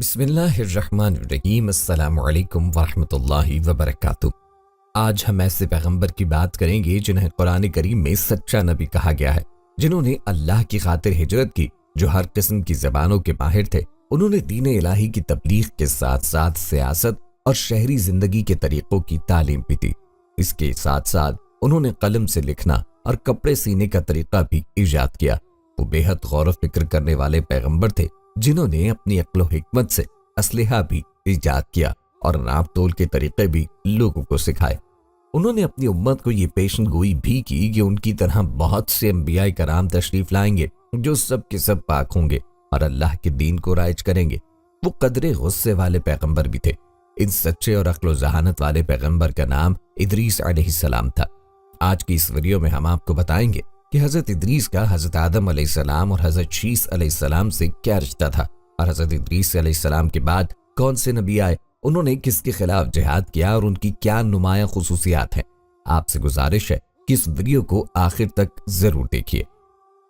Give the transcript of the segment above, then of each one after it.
بسم اللہ الرحمن الرحیم۔ السلام علیکم ورحمۃ اللہ وبرکاتہ۔ آج ہم ایسے پیغمبر کی بات کریں گے جنہیں قرآن کریم میں سچا نبی کہا گیا ہے، جنہوں نے اللہ کی خاطر ہجرت کی، جو ہر قسم کی زبانوں کے ماہر تھے۔ انہوں نے دین الہی کی تبلیغ کے ساتھ ساتھ سیاست اور شہری زندگی کے طریقوں کی تعلیم بھی دی۔ اس کے ساتھ ساتھ انہوں نے قلم سے لکھنا اور کپڑے سینے کا طریقہ بھی ایجاد کیا۔ وہ بے حد غور و فکر کرنے والے پیغمبر تھے جنہوں نے اپنی عقل و حکمت سے اسلحہ بھی ایجاد کیا اور ناپ تول کے طریقے بھی لوگوں کو سکھائے۔ انہوں نے اپنی امت کو یہ پیشن گوئی بھی کی کہ ان کی طرح بہت سے انبیاء کرام تشریف لائیں گے جو سب کے سب پاک ہوں گے اور اللہ کے دین کو رائج کریں گے۔ وہ قدرے غصے والے پیغمبر بھی تھے۔ ان سچے اور عقل و ذہانت والے پیغمبر کا نام ادریس علیہ السلام تھا۔ آج کی اس ویڈیو میں ہم آپ کو بتائیں گے کہ حضرت ادریس کا حضرت آدم علیہ السلام اور حضرت شیس علیہ السلام سے کیا رشتہ تھا، اور حضرت ادریس علیہ السلام کے بعد کون سے نبی آئے، انہوں نے کس کے خلاف جہاد کیا اور ان کی کیا نمایاں خصوصیات ہیں۔ آپ سے گزارش ہے کہ اس ویڈیو کو آخر تک ضرور دیکھیے۔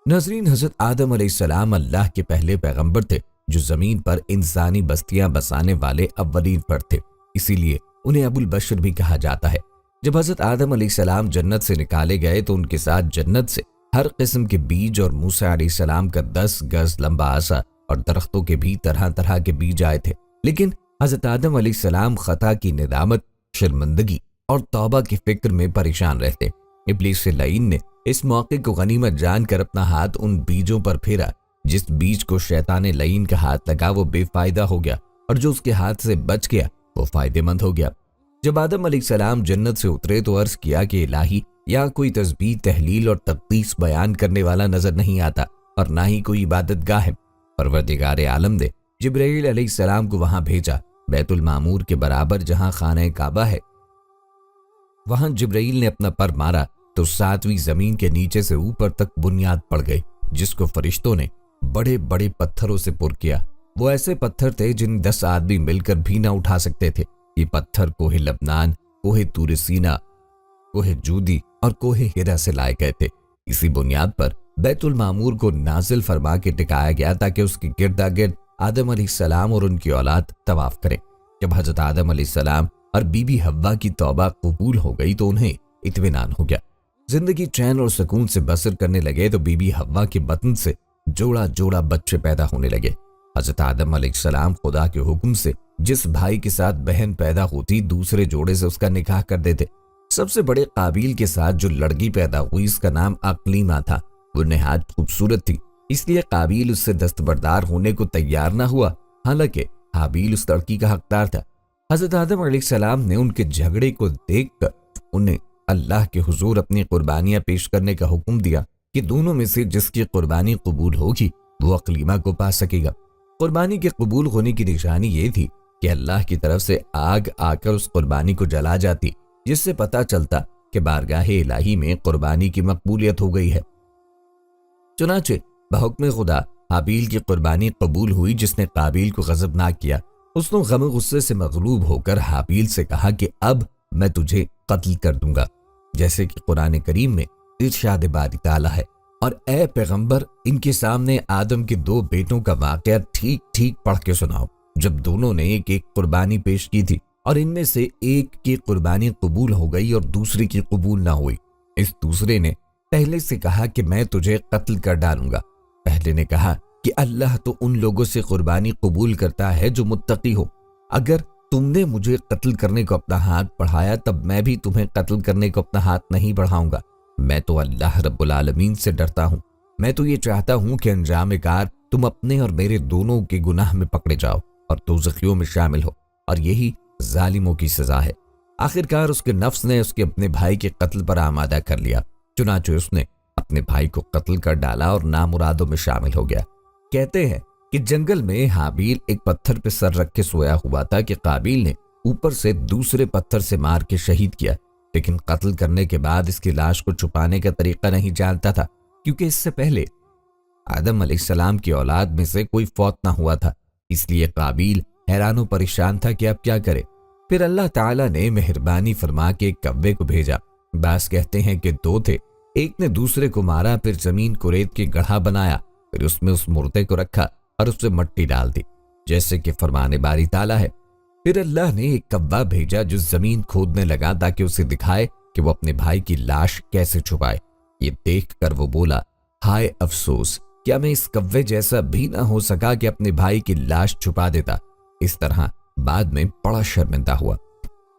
ناظرین، حضرت آدم علیہ السلام اللہ کے پہلے پیغمبر تھے جو زمین پر انسانی بستیاں بسانے والے اولین فرد تھے، اسی لیے انہیں ابو البشر بھی کہا جاتا ہے۔ جب حضرت آدم علیہ السلام جنت سے نکالے گئے تو ان کے ساتھ جنت سے ہر قسم کے بیج اور موسیٰ علیہ السلام کا 10 گز لمبا عصا اور درختوں کے بھی طرح طرح کے بیج آئے تھے، لیکن حضرت آدم علیہ السلام خطا کی ندامت، شرمندگی اور توبہ کی فکر میں پریشان رہتے۔ ابلیس لعین نے اس موقع کو غنیمت جان کر اپنا ہاتھ ان بیجوں پر پھیرا۔ جس بیج کو شیطان لعین کا ہاتھ لگا وہ بے فائدہ ہو گیا، اور جو اس کے ہاتھ سے بچ گیا وہ فائدہ مند ہو گیا۔ جب آدم علیہ السلام جنت سے اترے تو عرض کیا کہ الہی، یہاں کوئی تسبیح، تحلیل اور تقدیس بیان کرنے والا نظر نہیں آتا اور نہ ہی کوئی عبادت گاہ ہے۔ پروردگار عالم نے جبرائیل علیہ السلام کو وہاں بھیجا۔ بیت المعمور کے برابر جہاں خانہ کعبہ ہے، وہاں جبرائیل نے اپنا پر مارا تو 7ویں زمین کے نیچے سے اوپر تک بنیاد پڑ گئی، جس کو فرشتوں نے بڑے بڑے پتھروں سے پر کیا۔ وہ ایسے پتھر تھے جن 10 آدمی مل کر بھی نہ اٹھا سکتے تھے۔ یہ پتھر کوہ لبنان، کوہ طور سینا، کوہ جودی اور کوہ ہیرا سے لائے گئے تھے۔ اسی بنیاد پر بیت المعمور کو نازل فرما کے ٹکایا گیا تاکہ اس کے گردا گرد آدم علیہ السلام اور ان کی اولاد طواف کریں۔ جب حضرت آدم علیہ السلام اور بی بی حوا کی توبہ قبول ہو گئی تو انہیں اطمینان ہو گیا، زندگی چین اور سکون سے بسر کرنے لگے۔ تو بی بی حوا کے بطن سے جوڑا جوڑا بچے پیدا ہونے لگے۔ حضرت آدم علیہ السلام خدا کے حکم سے جس بھائی کے ساتھ بہن پیدا ہوتی دوسرے جوڑے سے اس کا نکاح کر دیتے۔ سب سے بڑے قابیل کے ساتھ جو لڑکی پیدا ہوئی اس کا نام اقلیمہ تھا۔ وہ نہایت خوبصورت تھی، اس لیے قابیل اس سے دستبردار ہونے کو تیار نہ ہوا، حالانکہ حابیل اس لڑکی کا حقدار تھا۔ حضرت آدم علیہ السلام نے ان کے جھگڑے کو دیکھ کر انہیں اللہ کے حضور اپنی قربانیاں پیش کرنے کا حکم دیا کہ دونوں میں سے جس کی قربانی قبول ہوگی وہ اقلیمہ کو پا سکے گا۔ قربانی کے قبول ہونے کی نشانی یہ تھی کہ اللہ کی طرف سے آگ آ کر اس قربانی کو جلا جاتی، جس سے پتہ چلتا کہ بارگاہ الہی میں قربانی کی مقبولیت ہو گئی ہے۔ چنانچہ بحکم خدا حابیل کی قربانی قبول ہوئی، جس نے قابیل کو غضبناک کیا۔ اس نے غم و غصے سے مغلوب ہو کر حابیل سے کہا کہ اب میں تجھے قتل کر دوں گا، جیسے کہ قرآن کریم میں ارشاد باری تعالیٰ ہے۔ اور اے پیغمبر، ان کے سامنے آدم کے 2 بیٹوں کا واقعہ ٹھیک ٹھیک پڑھ کے سناؤ، جب دونوں نے ایک ایک قربانی پیش کی تھی اور ان میں سے ایک کی قربانی قبول ہو گئی اور دوسری کی قبول نہ ہوئی۔ اس دوسرے نے پہلے سے کہا کہ میں تجھے قتل کر ڈالوں گا۔ پہلے نے کہا کہ اللہ تو ان لوگوں سے قربانی قبول کرتا ہے جو متقی ہو۔ اگر تم نے مجھے قتل کرنے کو اپنا ہاتھ بڑھایا تب میں بھی تمہیں قتل کرنے کو اپنا ہاتھ نہیں بڑھاؤں گا۔ میں تو اللہ رب العالمین سے ڈرتا ہوں۔ میں تو یہ چاہتا ہوں کہ انجام کار تم اپنے اور میرے دونوں کے گناہ میں پکڑے جاؤ اور دوزخیوں میں شامل ہو، اور یہی ظالموں کی سزا ہے۔ آخرکار اس کے نفس نے اس کے اپنے بھائی کے قتل پر آمادہ کر لیا، چنانچہ اس نے اپنے بھائی کو قتل کر ڈالا اور نامرادوں میں شامل ہو گیا۔ کہتے ہیں کہ جنگل میں حابیل ایک پتھر پہ سر رکھ کے سویا ہوا تھا کہ قابیل نے اوپر سے دوسرے پتھر سے مار کے شہید کیا، لیکن قتل کرنے کے بعد اس کی لاش کو چھپانے کا طریقہ نہیں جانتا تھا، کیونکہ اس سے پہلے آدم علیہ السلام کی اولاد میں سے کوئی فوت نہ ہوا تھا۔ اس لیے قابیل حیران و پریشان تھا کہ اب کیا کرے۔ پھر اللہ تعالیٰ نے مہربانی فرما کے ایک کوے کو بھیجا۔ بعض کہتے ہیں کہ 2 تھے، ایک نے دوسرے کو مارا، پھر زمین کو ریت کے گڑھا بنایا، پھر اس میں اس مردے کو رکھا اور اس سے مٹی ڈال دی۔ جیسے کہ فرمان باری تعالیٰ ہے۔ پھر اللہ نے ایک کوا بھیجا جو زمین کھودنے لگا تاکہ اسے دکھائے کہ وہ اپنے بھائی کی لاش کیسے چھپائے۔ یہ دیکھ کر وہ بولا، ہائے افسوس، کیا میں اس کوے جیسا بھی نہ ہو سکا کہ اپنے بھائی کی لاش چھپا دیتا۔ اس طرح بعد میں بڑا شرمندہ ہوا۔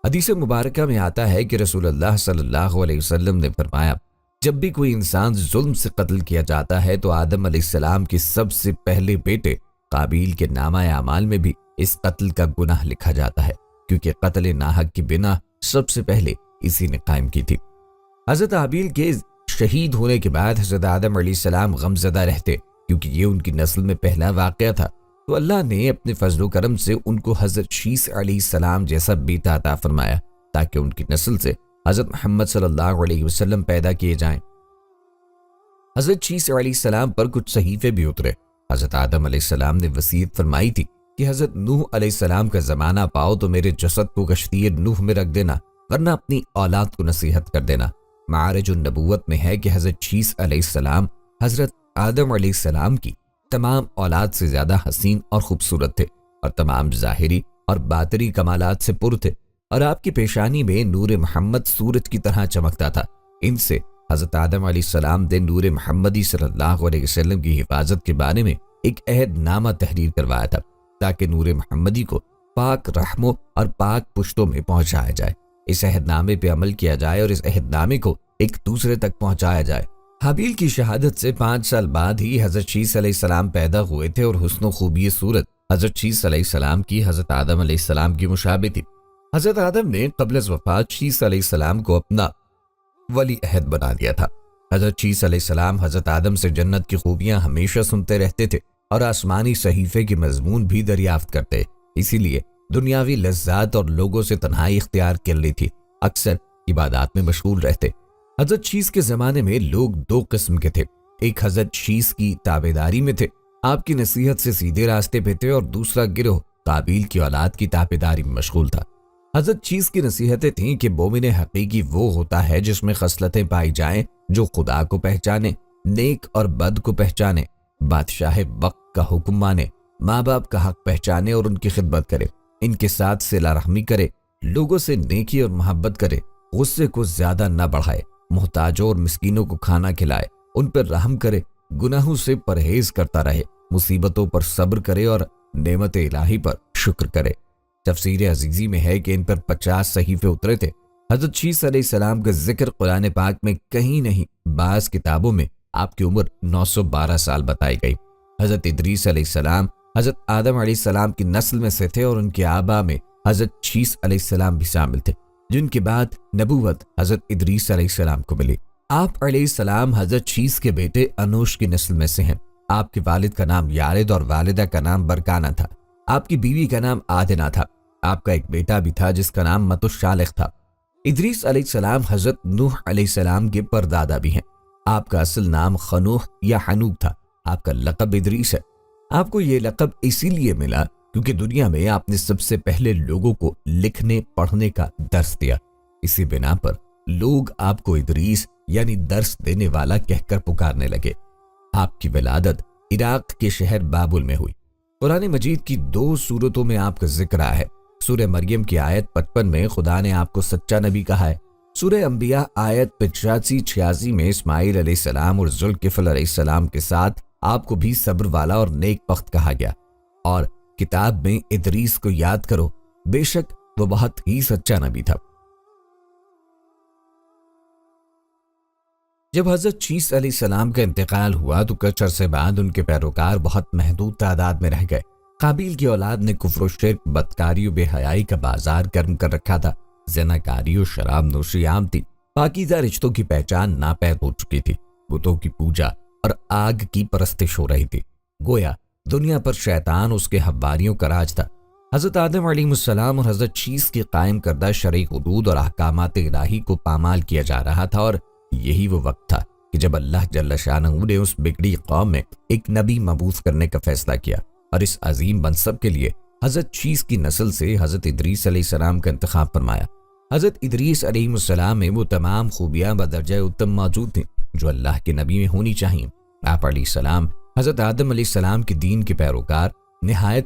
حدیث مبارکہ میں آتا ہے کہ رسول اللہ صلی اللہ علیہ وسلم نے فرمایا، جب بھی کوئی انسان ظلم سے قتل کیا جاتا ہے تو آدم علیہ السلام کے سب سے پہلے بیٹے قابیل کے نامہ اعمال میں بھی اس قتل کا گناہ لکھا جاتا ہے، کیونکہ قتل ناحق کی بنا سب سے پہلے اسی نے قائم کی تھی۔ حضرت حابیل کے شہید ہونے کے بعد حضرت آدم علیہ السلام غمزدہ رہتے، کیونکہ یہ ان کی نسل میں پہلا واقعہ تھا، تو اللہ نے اپنے فضل و کرم سے ان کو حضرت شیث علیہ السلام جیسا بیٹا عطا فرمایا تاکہ ان کی نسل سے حضرت محمد صلی اللہ علیہ وسلم پیدا کیے جائیں۔ حضرت شیث علیہ السلام پر کچھ صحیفے بھی اترے۔ حضرت آدم علیہ السلام نے وصیت فرمائی تھی کہ حضرت نوح علیہ السلام کا زمانہ پاؤ تو میرے جسد کو کشتی نوح میں رکھ دینا، ورنہ اپنی اولاد کو نصیحت کر دینا۔ معارج النبوت میں ہے کہ حضرت شیث علیہ السلام حضرت آدم علیہ السلام کی تمام اولاد سے زیادہ حسین اور خوبصورت تھے اور تمام ظاہری اور باطنی کمالات سے پر تھے، اور آپ کی پیشانی میں نور محمد سورج کی طرح چمکتا تھا۔ ان سے حضرت آدم علیہ السلام نے نور محمدی صلی اللہ علیہ وسلم کی حفاظت کے بارے میں ایک عہد نامہ تحریر کروایا تھا تاکہ نور محمدی کو پاک رحموں اور پاک پشتوں میں پہنچایا جائے، اس عہد نامے پہ عمل کیا جائے اور اس عہد نامے کو ایک دوسرے تک پہنچایا جائے۔ حابیل کی شہادت سے 5 سال بعد ہی حضرت شیث علیہ السلام پیدا ہوئے تھے، اور حسن و خوبی صورت حضرت شیث علیہ السلام کی حضرت آدم علیہ السلام کی مشابہ تھی۔ حضرت آدم نے قبل از وفات شیث علیہ السلام کو اپنا ولی عہد بنا دیا تھا۔ حضرت شیث علیہ السلام حضرت آدم سے جنت کی خوبیاں ہمیشہ سنتے رہتے تھے اور آسمانی صحیفے کے مضمون بھی دریافت کرتے، اسی لیے دنیاوی لذات اور لوگوں سے تنہائی اختیار کر لی تھی، اکثر عبادات میں مشغول رہتے۔ حضرت شیث کے زمانے میں لوگ 2 قسم کے تھے، ایک حضرت شیث کی تابعداری میں تھے، آپ کی نصیحت سے سیدھے راستے پہ تھے، اور دوسرا گروہ قابیل کی اولاد کی تابعداری میں مشغول تھا۔ حضرت شیث کی نصیحتیں تھیں کہ مومن حقیقی وہ ہوتا ہے جس میں خصلتیں پائی جائیں جو خدا کو پہچانے، نیک اور بد کو پہچانے، بادشاہ وقت کا حکم مانے، ماں باپ کا حق پہچانے اور ان کی خدمت کرے، ان کے ساتھ صلہ رحمی کرے، لوگوں سے نیکی اور محبت کرے، غصے کو زیادہ نہ بڑھائے، محتاجوں اور مسکینوں کو کھانا کھلائے، ان پر رحم کرے، گناہوں سے پرہیز کرتا رہے، مصیبتوں پر صبر کرے اور نعمت الہی پر شکر کرے۔ تفسیر عزیزی میں ہے کہ ان پر 50 صحیفے اترے تھے۔ حضرت شیث علیہ السلام کا ذکر قرآن پاک میں کہیں نہیں، بعض کتابوں میں آپ کی عمر 912 سال بتائی گئی۔ حضرت ادریس علیہ السلام حضرت آدم علیہ السلام کی نسل میں سے تھے، اور ان کے آبا میں حضرت شیث علیہ السلام بھی شامل تھے، جن کے بعد نبوت حضرت ادریس علیہ السلام کو ملی۔ آپ علیہ السلام حضرت شیث کے بیٹے انوش کی نسل میں سے ہیں۔ آپ کے والد کا نام یارد اور والدہ کا نام برکانہ تھا۔ آپ کی بیوی کا نام آدنہ تھا۔ آپ کا ایک بیٹا بھی تھا جس کا نام متشالخ تھا۔ ادریس علیہ السلام حضرت نوح علیہ السلام کے پردادا بھی ہیں۔ آپ کا اصل نام خنوح یا حنوب تھا۔ آپ کا لقب ادریس ہے۔ آپ کو یہ لقب اسی لیے ملا کیونکہ دنیا میں آپ نے سب سے پہلے لوگوں کو لکھنے پڑھنے کا درس دیا۔ اسی بنا پر لوگ آپ کو ادریس یعنی درس دینے والا کہہ کر پکارنے لگے۔ آپ کی ولادت عراق کے شہر بابل میں ہوئی۔ قرآن مجید کی 2 سورتوں میں آپ کا ذکر آیا ہے۔ سورہ مریم کی آیت 55 میں خدا نے آپ کو سچا نبی کہا ہے۔ سورہ انبیاء آیت 85-86 میں اسماعیل علیہ السلام اور ذوالکفل علیہ السلام کے ساتھ آپ کو بھی صبر والا اور نیک بخت کہا گیا، اور کتاب میں ادریس کو یاد کرو، بے شک وہ بہت ہی سچا نبی تھا۔ جب حضرت شیث علیہ السلام کا انتقال ہوا تو کچھ عرصے بعد ان کے پیروکار بہت محدود تعداد میں رہ گئے۔ قابیل کی اولاد نے کفر و شرک، بدکاری و بے حیائی کا بازار گرم کر رکھا تھا۔ زناکاری و شراب نوشی عام تھی۔ پاکیزہ رشتوں کی پہچان ناپید ہو چکی تھی۔ بتوں کی پوجا اور آگ کی پرستش ہو رہی تھی۔ گویا دنیا پر شیطان اس کے حواریوں کا راج تھا۔ حضرت آدم علیہ السلام اور حضرت شیث کے قائم کردہ شرعی حدود اور احکامات الہی کو پامال کیا جا رہا تھا، اور یہی وہ وقت تھا کہ جب اللہ جل شانہ نے اس بگڑی قوم میں ایک نبی مبعوث کرنے کا فیصلہ کیا، اور اس عظیم منصب کے لیے حضرت شیث کی نسل سے حضرت ادریس علیہ السلام کا انتخاب فرمایا۔ حضرت ادریس علیہ السلام میں وہ تمام خوبیاں بدرجہ اتم موجود تھیں جو اللہ کے نبی میں ہونی چاہیے۔ آپ علیہ السلام حضرت آدم علیہ السلام کے دین کے پیروکار، نہایت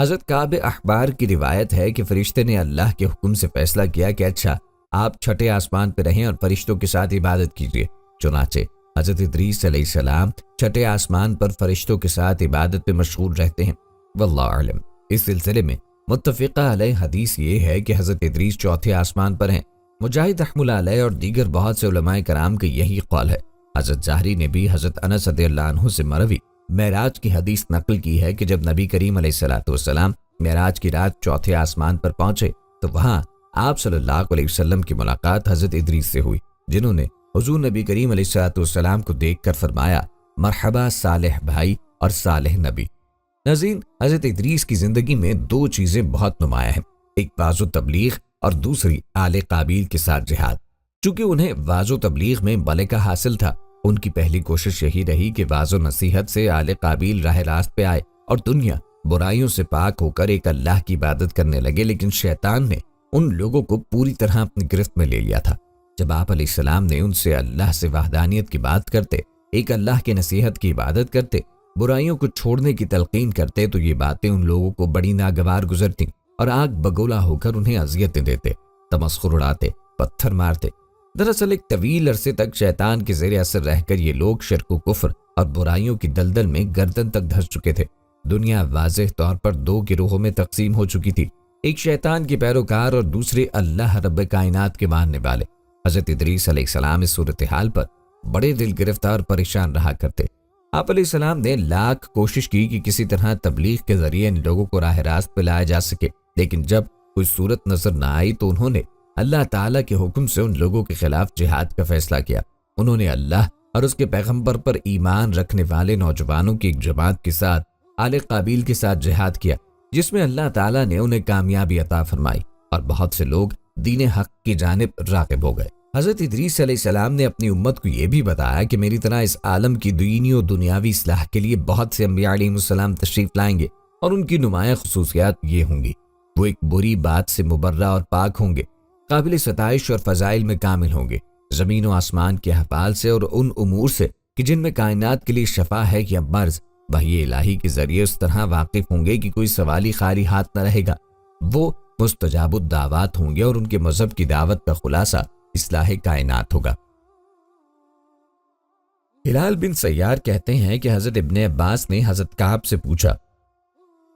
حضرت کعب احبار کی روایت ہے کہ فرشتے نے اللہ کے حکم سے فیصلہ کیا کہ اچھا آپ چھٹے آسمان پہ رہیں اور فرشتوں کے ساتھ عبادت کیجیے۔ چنانچہ حضرت ادریس علیہ السلام چھٹے آسمان پر فرشتوں کے ساتھ عبادت پہ مشغول رہتے ہیں۔ واللہ اعلم۔ اس سلسلے میں متفقہ علیہ حدیث یہ ہے کہ حضرت ادریس چوتھے آسمان پر ہیں۔ مجاہد رحمہ اللہ علیہ اور دیگر بہت سے علماء کرام کا یہی قول ہے۔ حضرت زہری نے بھی حضرت انس رضی اللہ عنہ سے مروی معراج کی حدیث نقل کی ہے کہ جب نبی کریم علیہ الصلوۃ والسلام معراج کی رات چوتھے آسمان پر پہنچے تو وہاں آپ صلی اللہ علیہ وسلم کی ملاقات حضرت ادریس سے ہوئی، جنہوں نے حضور نبی کریم علیہ الصلوۃ والسلام کو دیکھ کر فرمایا مرحبا صالح بھائی اور صالح نبی۔ ناظرین، حضرت ادریس کی زندگی میں دو چیزیں بہت نمایاں ہیں، ایک واضح تبلیغ اور دوسری آل قابیل کے ساتھ جہاد۔ چونکہ انہیں واضح تبلیغ میں ملکہ حاصل تھا، ان کی پہلی کوشش یہی رہی کہ واضح نصیحت سے آل قابیل راہ راست پہ آئے اور دنیا برائیوں سے پاک ہو کر ایک اللہ کی عبادت کرنے لگے، لیکن شیطان نے ان لوگوں کو پوری طرح اپنی گرفت میں لے لیا تھا۔ جب آپ علیہ السلام نے ان سے اللہ سے وحدانیت کی بات کرتے، ایک اللہ کی نصیحت کی عبادت کرتے، برائیوں کو چھوڑنے کی تلقین کرتے تو یہ باتیں ان لوگوں کو بڑی ناگوار گزرتی اور آگ بگولا ہو کر انہیں اذیتیں دیتے، تمسخر اڑاتے، پتھر مارتے۔ دراصل ایک طویل عرصے تک شیطان کے زیر اثر رہ کر یہ لوگ شرک و کفر اور برائیوں کی دلدل میں گردن تک دھس چکے تھے۔ دنیا واضح طور پر دو گروہوں میں تقسیم ہو چکی تھی، ایک شیطان کے پیروکار اور دوسرے اللہ رب کائنات کے ماننے والے۔ حضرت ادریس علیہ السلام اس صورتحال پر بڑے دل گرفتار اور پریشان رہا کرتے۔ آپ علیہ السلام نے لاکھ کوشش کی کہ کسی طرح تبلیغ کے ذریعے ان لوگوں کو راہ راست پہ لایا جا سکے، لیکن جب کوئی صورت نظر نہ آئی تو انہوں نے اللہ تعالیٰ کے حکم سے ان لوگوں کے خلاف جہاد کا فیصلہ کیا۔ انہوں نے اللہ اور اس کے پیغمبر پر ایمان رکھنے والے نوجوانوں کی ایک جماعت کے ساتھ آل قابیل کے ساتھ جہاد کیا، جس میں اللہ تعالیٰ نے انہیں کامیابی عطا فرمائی اور بہت سے لوگ دین حق کی جانب راغب ہو گئے۔ حضرت ادریس علیہ السلام نے اپنی امت کو یہ بھی بتایا کہ میری طرح اس عالم کی دینی و دنیاوی اصلاح کے لیے بہت سے انبیاء علیہ السلام تشریف لائیں گے اور ان کی نمایاں خصوصیات یہ ہوں گی، وہ ایک بری بات سے مبرہ اور پاک ہوں گے، قابل ستائش اور فضائل میں کامل ہوں گے، زمین و آسمان کے احوال سے اور ان امور سے کہ جن میں کائنات کے لیے شفا ہے یا مرض وحی الہی کے ذریعے اس طرح واقف ہوں گے کہ کوئی سوالی خالی ہاتھ نہ رہے گا، وہ مستجاب الدعوات ہوں گے اور ان کے مذہب کی دعوت کا خلاصہ اصلاح کائنات ہوگا۔ ہلال بن سیار کہتے ہیں کہ حضرت ابن عباس نے حضرت کعب سے پوچھا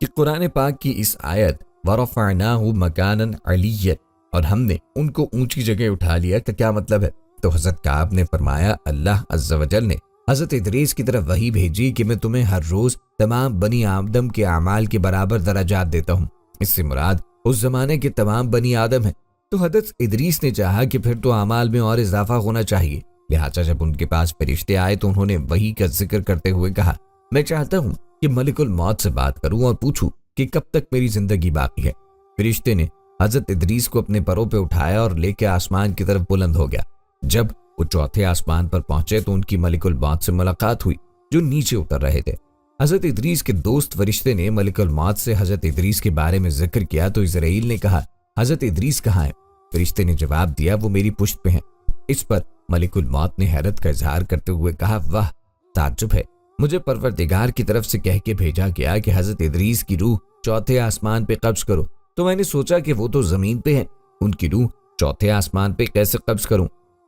کہ قرآن پاک کی اس آیت وَرَفَعْنَاهُ مَكَانًا عَلِيًّا اور ہم نے ان کو اونچی جگہ اٹھا لیا کا کیا مطلب ہے؟ تو حضرت کعب نے فرمایا اللہ عز و جل نے حضرت ادریس کی طرف وحی بھیجی کہ میں تمہیں ہر روز تمام بنی آدم کے اعمال کے برابر درجات دیتا ہوں۔ اس سے مراد اس زمانے کے تمام بنی آدم ہیں۔ تو حضرت ادریس نے چاہا کہ پھر تو اعمال میں اور اضافہ ہونا چاہیے، لہٰذا جب ان کے پاس فرشتے آئے تو انہوں نے وحی کا ذکر کرتے ہوئے کہا میں چاہتا ہوں کہ ملک الموت سے بات کروں اور پوچھوں کہ کب تک میری زندگی باقی ہے۔ فرشتے نے حضرت ادریس کو اپنے پروں پہ اٹھایا اور لے کے آسمان کی طرف بلند ہو گیا۔ جب وہ چوتھے آسمان پر پہنچے تو ان کی ملک الموت سے ملاقات ہوئی جو نیچے اتر رہے تھے۔ حضرت ادریس کے دوست فرشتے نے ملک الموت سے حضرت ادریس کے بارے میں ذکر کیا تو اسرائیل نے کہا حضرت ادریس کہاں ہے؟ فرشتے نے جواب دیا وہ میری پشت پہ ہیں۔ اس پر ملک الموت نے حیرت کا اظہار کرتے ہوئے کہا واہ، تعجب ہے، مجھے پروردگار کی طرف سے کہہ کے بھیجا گیا کہ حضرت ادریس کی روح چوتھے آسمان پہ قبض کرو، تو میں نے سوچا کہ وہ تو زمین پہ ہیں، ان کی روح چوتھے آسمان پہ کیسے قبض کروں؟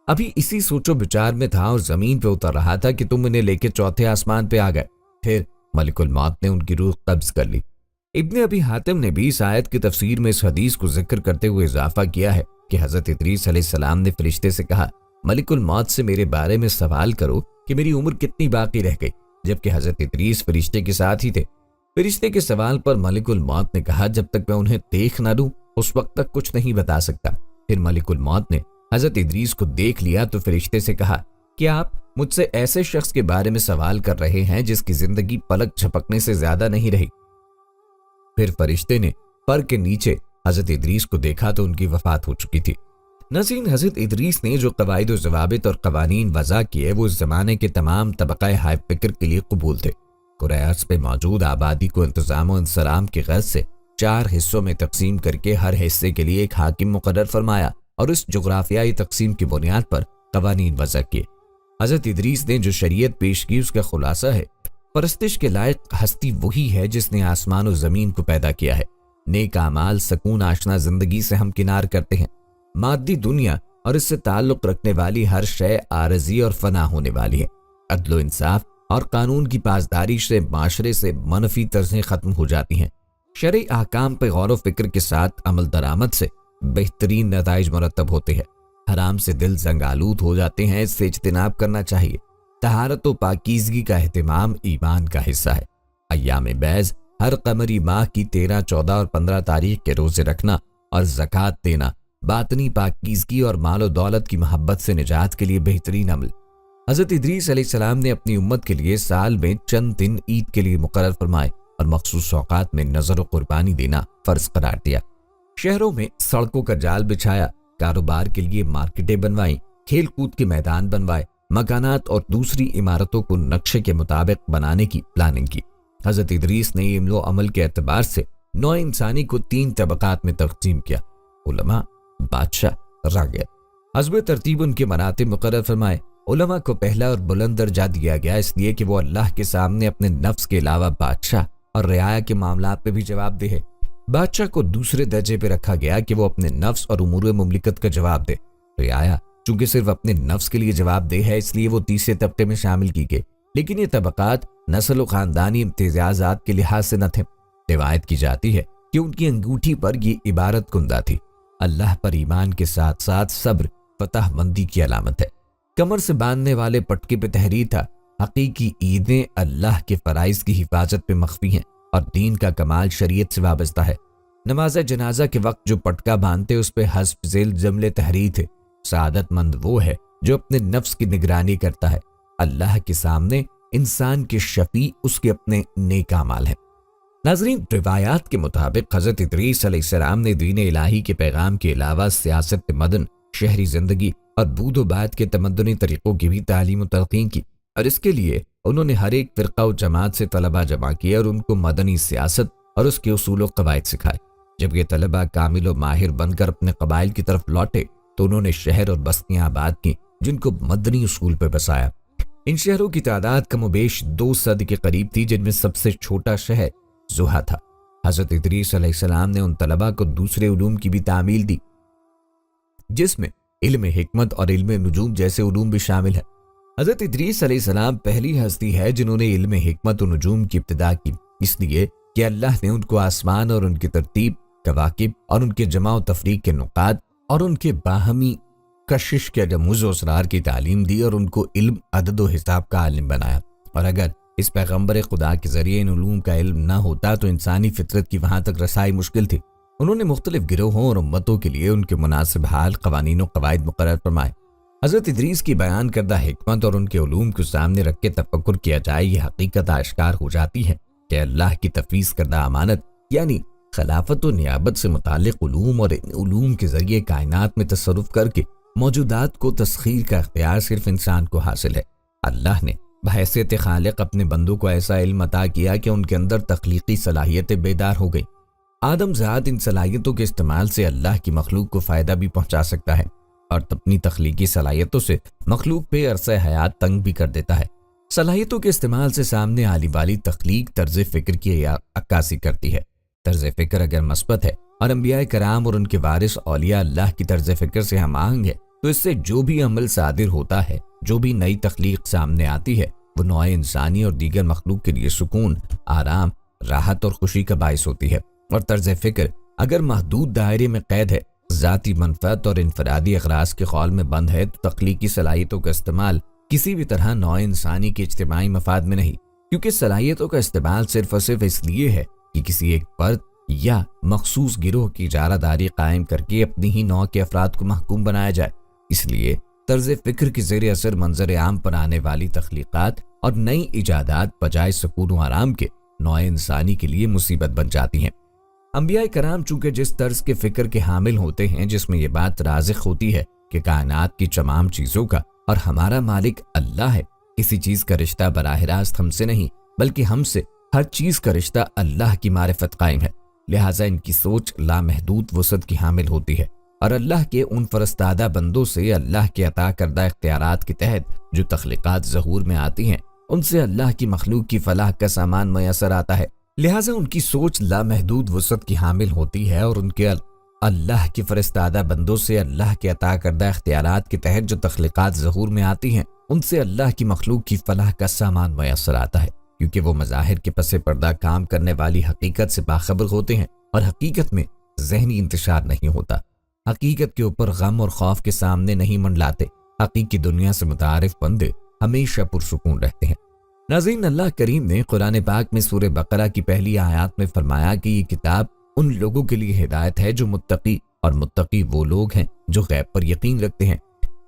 ابھی اسی سوچو بچار میں تھا اور زمین پہ اتر رہا تھا کہ تم انہیں لے کے چوتھے آسمان پہ آ گئے۔ پھر ملک الموت نے ان کی روح قبض کر لی۔ ابن ابی حاتم نے بھی اس آیت کی تفسیر میں اس حدیث کو ذکر کرتے ہوئے اضافہ کیا ہے کہ حضرت ادریس علیہ السلام نے فرشتے سے کہا ملک الموت سے میرے بارے میں سوال کرو کہ میری عمر کتنی باقی رہ گئی، جبکہ حضرت ادریس فرشتے کے ساتھ ہی تھے۔ فرشتے کے سوال پر ملک الموت نے کہا جب تک میں انہیں دیکھ نہ لوں اس وقت تک کچھ نہیں بتا سکتا۔ پھر ملک الموت نے حضرت ادریس کو دیکھ لیا تو فرشتے سے کہا کہ آپ مجھ سے ایسے شخص کے بارے میں سوال کر رہے ہیں جس کی زندگی پلک جھپکنے سے زیادہ نہیں رہی۔ پھر فرشتے نے پر کے نیچے حضرت ادریس کو دیکھا تو ان کی وفات ہو چکی تھی۔ ناظرین، حضرت ادریس نے جو قواعد و ضوابط اور قوانین وضع کیے وہ اس زمانے کے تمام طبقہ ہائے فکر کے لیے قبول تھے۔ قریش پہ موجود آبادی کو انتظام و انصرام کی غرض سے 4 حصوں میں تقسیم کر کے ہر حصے کے لیے ایک حاکم مقرر فرمایا اور اس جغرافیائی تقسیم کی بنیاد پر قوانین وضع کیے۔ حضرت ادریس نے جو شریعت پیش کی اس کا خلاصہ ہے پرستش کے لائق ہستی وہی ہے جس نے آسمان و زمین کو پیدا کیا ہے۔ نیک اعمال سکون آشنا زندگی سے ہم کنار کرتے ہیں۔ مادی دنیا اور اس سے تعلق رکھنے والی ہر شے عارضی اور فنا ہونے والی ہے۔ عدل و انصاف اور قانون کی پاسداری سے معاشرے سے منفی طرزیں ختم ہو جاتی ہیں۔ شرعی احکام پہ غور و فکر کے ساتھ عمل درآمد سے بہترین نتائج مرتب ہوتے ہیں۔ حرام سے دل زنگ آلود ہو جاتے ہیں، اس سے اجتناب کرنا چاہیے۔ طہارت و پاکیزگی کا اہتمام ایمان کا حصہ ہے۔ ایام بیض ہر قمری ماہ کی 13، 14 اور 15 تاریخ کے روزے رکھنا اور زکوٰۃ دینا باطنی پاکیزگی اور مال و دولت کی محبت سے نجات کے لیے بہترین عمل۔ حضرت ادریس علیہ السلام نے اپنی امت کے لیے سال میں چند دن عید کے لیے مقرر فرمائے اور مخصوص اوقات میں نظر و قربانی دینا فرض قرار دیا۔ شہروں میں سڑکوں کا جال بچھایا، کاروبار کے لیے مارکیٹیں بنوائیں، کھیل کود کے میدان بنوائے، مکانات اور دوسری عمارتوں کو نقشے کے مطابق بنانے کی پلاننگ کی۔ حضرت ادریس نے علم و عمل کے اعتبار سے نوع انسانی کو 3 طبقات میں تقسیم کیا: علماء، بادشاہ، راغب۔ حسب ترتیب ان کے مراتب مقرر فرمائے۔ علماء کو پہلا اور بلند درجہ دیا گیا اس لیے کہ وہ اللہ کے سامنے اپنے نفس کے علاوہ بادشاہ اور رعایا کے معاملات پہ بھی جواب دہ ہے۔ بادشاہ کو دوسرے درجے پہ رکھا گیا کہ وہ اپنے نفس اور امور مملکت کا جواب دے۔ رعایا چونکہ صرف اپنے نفس کے لیے جواب دہ ہے اس لیے وہ تیسرے طبقے میں شامل کی گئی، لیکن یہ طبقات نسل و خاندانی امتیازات کے لحاظ سے نہ تھے۔ روایت کی جاتی ہے کہ ان کی انگوٹھی پر یہ عبارت کندہ تھی: اللہ پر ایمان کے ساتھ ساتھ صبر فتح مندی کی علامت ہے۔ کمر سے باندھنے والے پٹکے پہ تحریر تھا: حقیقی عیدیں اللہ کے فرائض کی حفاظت پہ مخفی ہیں اور دین کا کمال شریعت سے وابستہ ہے۔ نماز جنازہ کے وقت جو پٹکا باندھتے اس پہ حسب ذیل جملے تحریر تھے: سعادت مند وہ ہے جو اپنے نفس کی نگرانی کرتا ہے، اللہ کے سامنے انسان کے شفیع اس کے اپنے نیک اعمال ہیں۔ ناظرین، روایات کے مطابق حضرت ادریس علیہ السلام نے دین الہی کے پیغام کے علاوہ سیاست مدن، شہری زندگی اور بود و بعد کے تمدنی طریقوں کی بھی تعلیم و تلقین کی، اور اس کے لیے انہوں نے ہر ایک فرقہ و جماعت سے طلبہ جمع کیے اور ان کو مدنی سیاست اور اس کے اصول و قواعد سکھائے۔ جب یہ طلبہ کامل و ماہر بن کر اپنے قبائل کی طرف لوٹے تو انہوں نے شہر اور بستیاں آباد کی جن کو مدنی اصول پہ بسایا۔ ان شہروں کی تعداد کم و بیش 2 صد کے قریب تھی، جن میں سب سے چھوٹا شہر زوہا تھا۔ حضرت ادریس علیہ السلام نے ان طلبہ کو دوسرے علوم کی بھی تعمیل دی جس میں علم حکمت اور علم نجوم جیسے علوم بھی شامل ہیں۔ حضرت ادریس علیہ السلام پہلی ہستی ہے جنہوں نے علم حکمت و نجوم کی ابتدا کی، اس لیے کہ اللہ نے ان کو آسمان اور ان کی ترتیب، کواکب اور ان کے جمع و تفریق کے نقاط اور ان کے باہمی کشش کے رموز و اسرار کی تعلیم دی اور ان کو علم عدد و حساب کا عالم بنایا۔ اور اگر اس پیغمبر خدا کے ذریعے ان علوم کا علم نہ ہوتا تو انسانی فطرت کی وہاں تک رسائی مشکل تھی۔ انہوں نے مختلف گروہوں اور امتوں کے لیے ان کے مناسب حال قوانین و قواعد مقرر فرمائے۔ حضرت ادریس کی بیان کردہ حکمت اور ان کے علوم کو سامنے رکھ کے تفکر کیا جائے، یہ حقیقت آشکار ہو جاتی ہے کہ اللہ کی تفویض کردہ امانت یعنی خلافت و نیابت سے متعلق علوم اور ان علوم کے ذریعے کائنات میں تصرف کر کے موجودات کو تسخیر کا اختیار صرف انسان کو حاصل ہے۔ اللہ نے بحیثیت خالق اپنے بندوں کو ایسا علم عطا کیا کہ ان کے اندر تخلیقی صلاحیتیں بیدار ہو گئی۔ آدم ذات ان صلاحیتوں کے استعمال سے اللہ کی مخلوق کو فائدہ بھی پہنچا سکتا ہے اور اپنی تخلیقی صلاحیتوں سے مخلوق پہ عرصہ حیات تنگ بھی کر دیتا ہے۔ صلاحیتوں کے استعمال سے سامنے آنے والی تخلیق طرز فکر کی عکاسی کرتی ہے۔ طرز فکر اگر مثبت ہے اور انبیاء کرام اور ان کے وارث اولیاء اللہ کی طرز فکر سے ہم آہنگ ہے تو اس سے جو بھی عمل صادر ہوتا ہے، جو بھی نئی تخلیق سامنے آتی ہے، وہ نوع انسانی اور دیگر مخلوق کے لیے سکون، آرام، راحت اور خوشی کا باعث ہوتی ہے۔ اور طرز فکر اگر محدود دائرے میں قید ہے، ذاتی منفعت اور انفرادی اغراض کے خول میں بند ہے تو تخلیقی صلاحیتوں کا استعمال کسی بھی طرح نوع انسانی کے اجتماعی مفاد میں نہیں، کیونکہ صلاحیتوں کا استعمال صرف اور صرف اس لیے ہے کہ کسی ایک فرد یا مخصوص گروہ کی اجارہ داری قائم کر کے اپنی ہی نوع کے افراد کو محکوم بنایا جائے۔ اس لیے طرز فکر کے زیر اثر منظر عام پر آنے والی تخلیقات اور نئی ایجادات بجائے سکون و آرام کے نوع انسانی کے لیے مصیبت بن جاتی ہیں۔ انبیاء کرام چونکہ جس طرز کے فکر کے حامل ہوتے ہیں جس میں یہ بات رازق ہوتی ہے کہ کائنات کی تمام چیزوں کا اور ہمارا مالک اللہ ہے، کسی چیز کا رشتہ براہ راست ہم سے نہیں بلکہ ہم سے ہر چیز کا رشتہ اللہ کی معرفت قائم ہے، لہٰذا ان کی سوچ لامحدود وسعت کی حامل ہوتی ہے اور اللہ کے ان فرستادہ بندوں سے اللہ کے عطا کردہ اختیارات کے تحت جو تخلیقات ظہور میں آتی ہیں ان سے اللہ کی مخلوق کی فلاح کا سامان میسر آتا ہے، لہٰذا ان کی سوچ لامحدود وسعت کی حامل ہوتی ہے اور ان کے اللہ کے فرستادہ بندوں سے اللہ کے عطا کردہ اختیارات کے تحت جو تخلیقات ظہور میں آتی ہیں ان سے اللہ کی مخلوق کی فلاح کا سامان میسر آتا ہے، کیونکہ وہ مظاہر کے پس پردہ کام کرنے والی حقیقت سے باخبر ہوتے ہیں اور حقیقت میں ذہنی انتشار نہیں ہوتا، حقیقت کے اوپر غم اور خوف کے سامنے نہیں منڈلاتے، حقیقی دنیا سے متعارف بندے ہمیشہ پرسکون رہتے ہیں۔ ناظرین، اللہ کریم نے قرآن پاک میں سورہ بقرہ کی پہلی آیات میں فرمایا کہ یہ کتاب ان لوگوں کے لیے ہدایت ہے جو متقی، اور متقی وہ لوگ ہیں جو غیب پر یقین رکھتے ہیں۔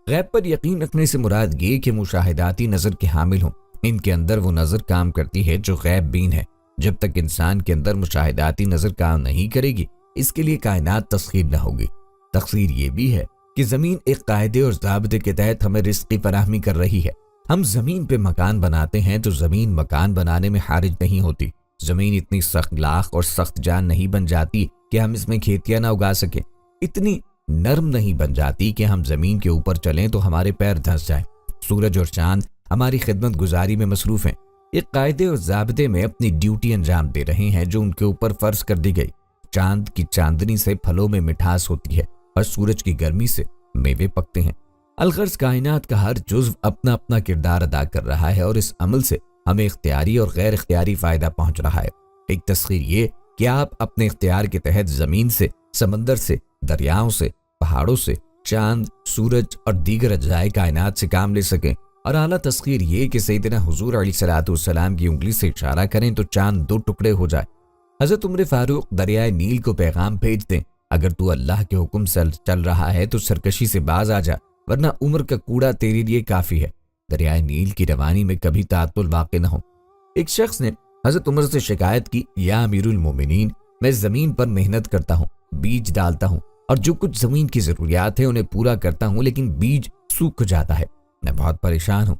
غیب پر یقین رکھنے سے مراد یہ کہ مشاہداتی نظر کے حامل ہوں، ان کے اندر وہ نظر کام کرتی ہے جو غیب بین ہے۔ جب تک انسان کے اندر مشاہداتی نظر کام نہیں کرے گی اس کے لیے کائنات تسخیر نہ ہوگی۔ تفسیر یہ بھی ہے کہ زمین ایک قاعدے اور ضابطے کے تحت ہمیں رزق کی فراہمی کر رہی ہے۔ ہم زمین پہ مکان بناتے ہیں تو زمین مکان بنانے میں حارج نہیں ہوتی، زمین اتنی سخت لاخ اور سخت جان نہیں بن جاتی کہ ہم اس میں کھیتیاں نہ اگا سکیں، اتنی نرم نہیں بن جاتی کہ ہم زمین کے اوپر چلیں تو ہمارے پیر دھنس جائیں۔ سورج اور چاند ہماری خدمت گزاری میں مصروف ہیں، ایک قاعدے اور ضابطے میں اپنی ڈیوٹی انجام دے رہے ہیں جو ان کے اوپر فرض کر دی گئی۔ چاند کی چاندنی سے پھلوں میں مٹھاس ہوتی ہے اور سورج کی گرمی سے میوے پکتے ہیں۔ الغرض کائنات کا ہر جزو اپنا اپنا کردار ادا کر رہا ہے اور اس عمل سے ہمیں اختیاری اور غیر اختیاری فائدہ پہنچ رہا ہے۔ ایک تسخیر یہ کہ آپ اپنے اختیار کے تحت زمین سے، سمندر سے، دریاؤں سے، پہاڑوں سے، چاند، سورج اور دیگر اجزائے کائنات سے کام لے سکیں، اور اعلیٰ تسخیر یہ کہ سیدنا حضور علیہ الصلوۃ والسلام کی انگلی سے اشارہ کریں تو چاند 2 ٹکڑے ہو جائے۔ حضرت عمر فاروق دریائے نیل کو پیغام بھیج دیں، اگر تو اللہ کے حکم سے چل رہا ہے تو سرکشی سے باز آ جا، ورنہ عمر کا کوڑا تیرے لیے کافی ہے، دریائے نیل کی روانی میں کبھی تعطل واقع نہ ہو۔ ایک شخص نے حضرت عمر سے شکایت کی، یا امیر المومنین، میں زمین پر محنت کرتا ہوں، بیج ڈالتا ہوں اور جو کچھ زمین کی ضروریات ہیں انہیں پورا کرتا ہوں، لیکن بیج سوکھ جاتا ہے، میں بہت پریشان ہوں۔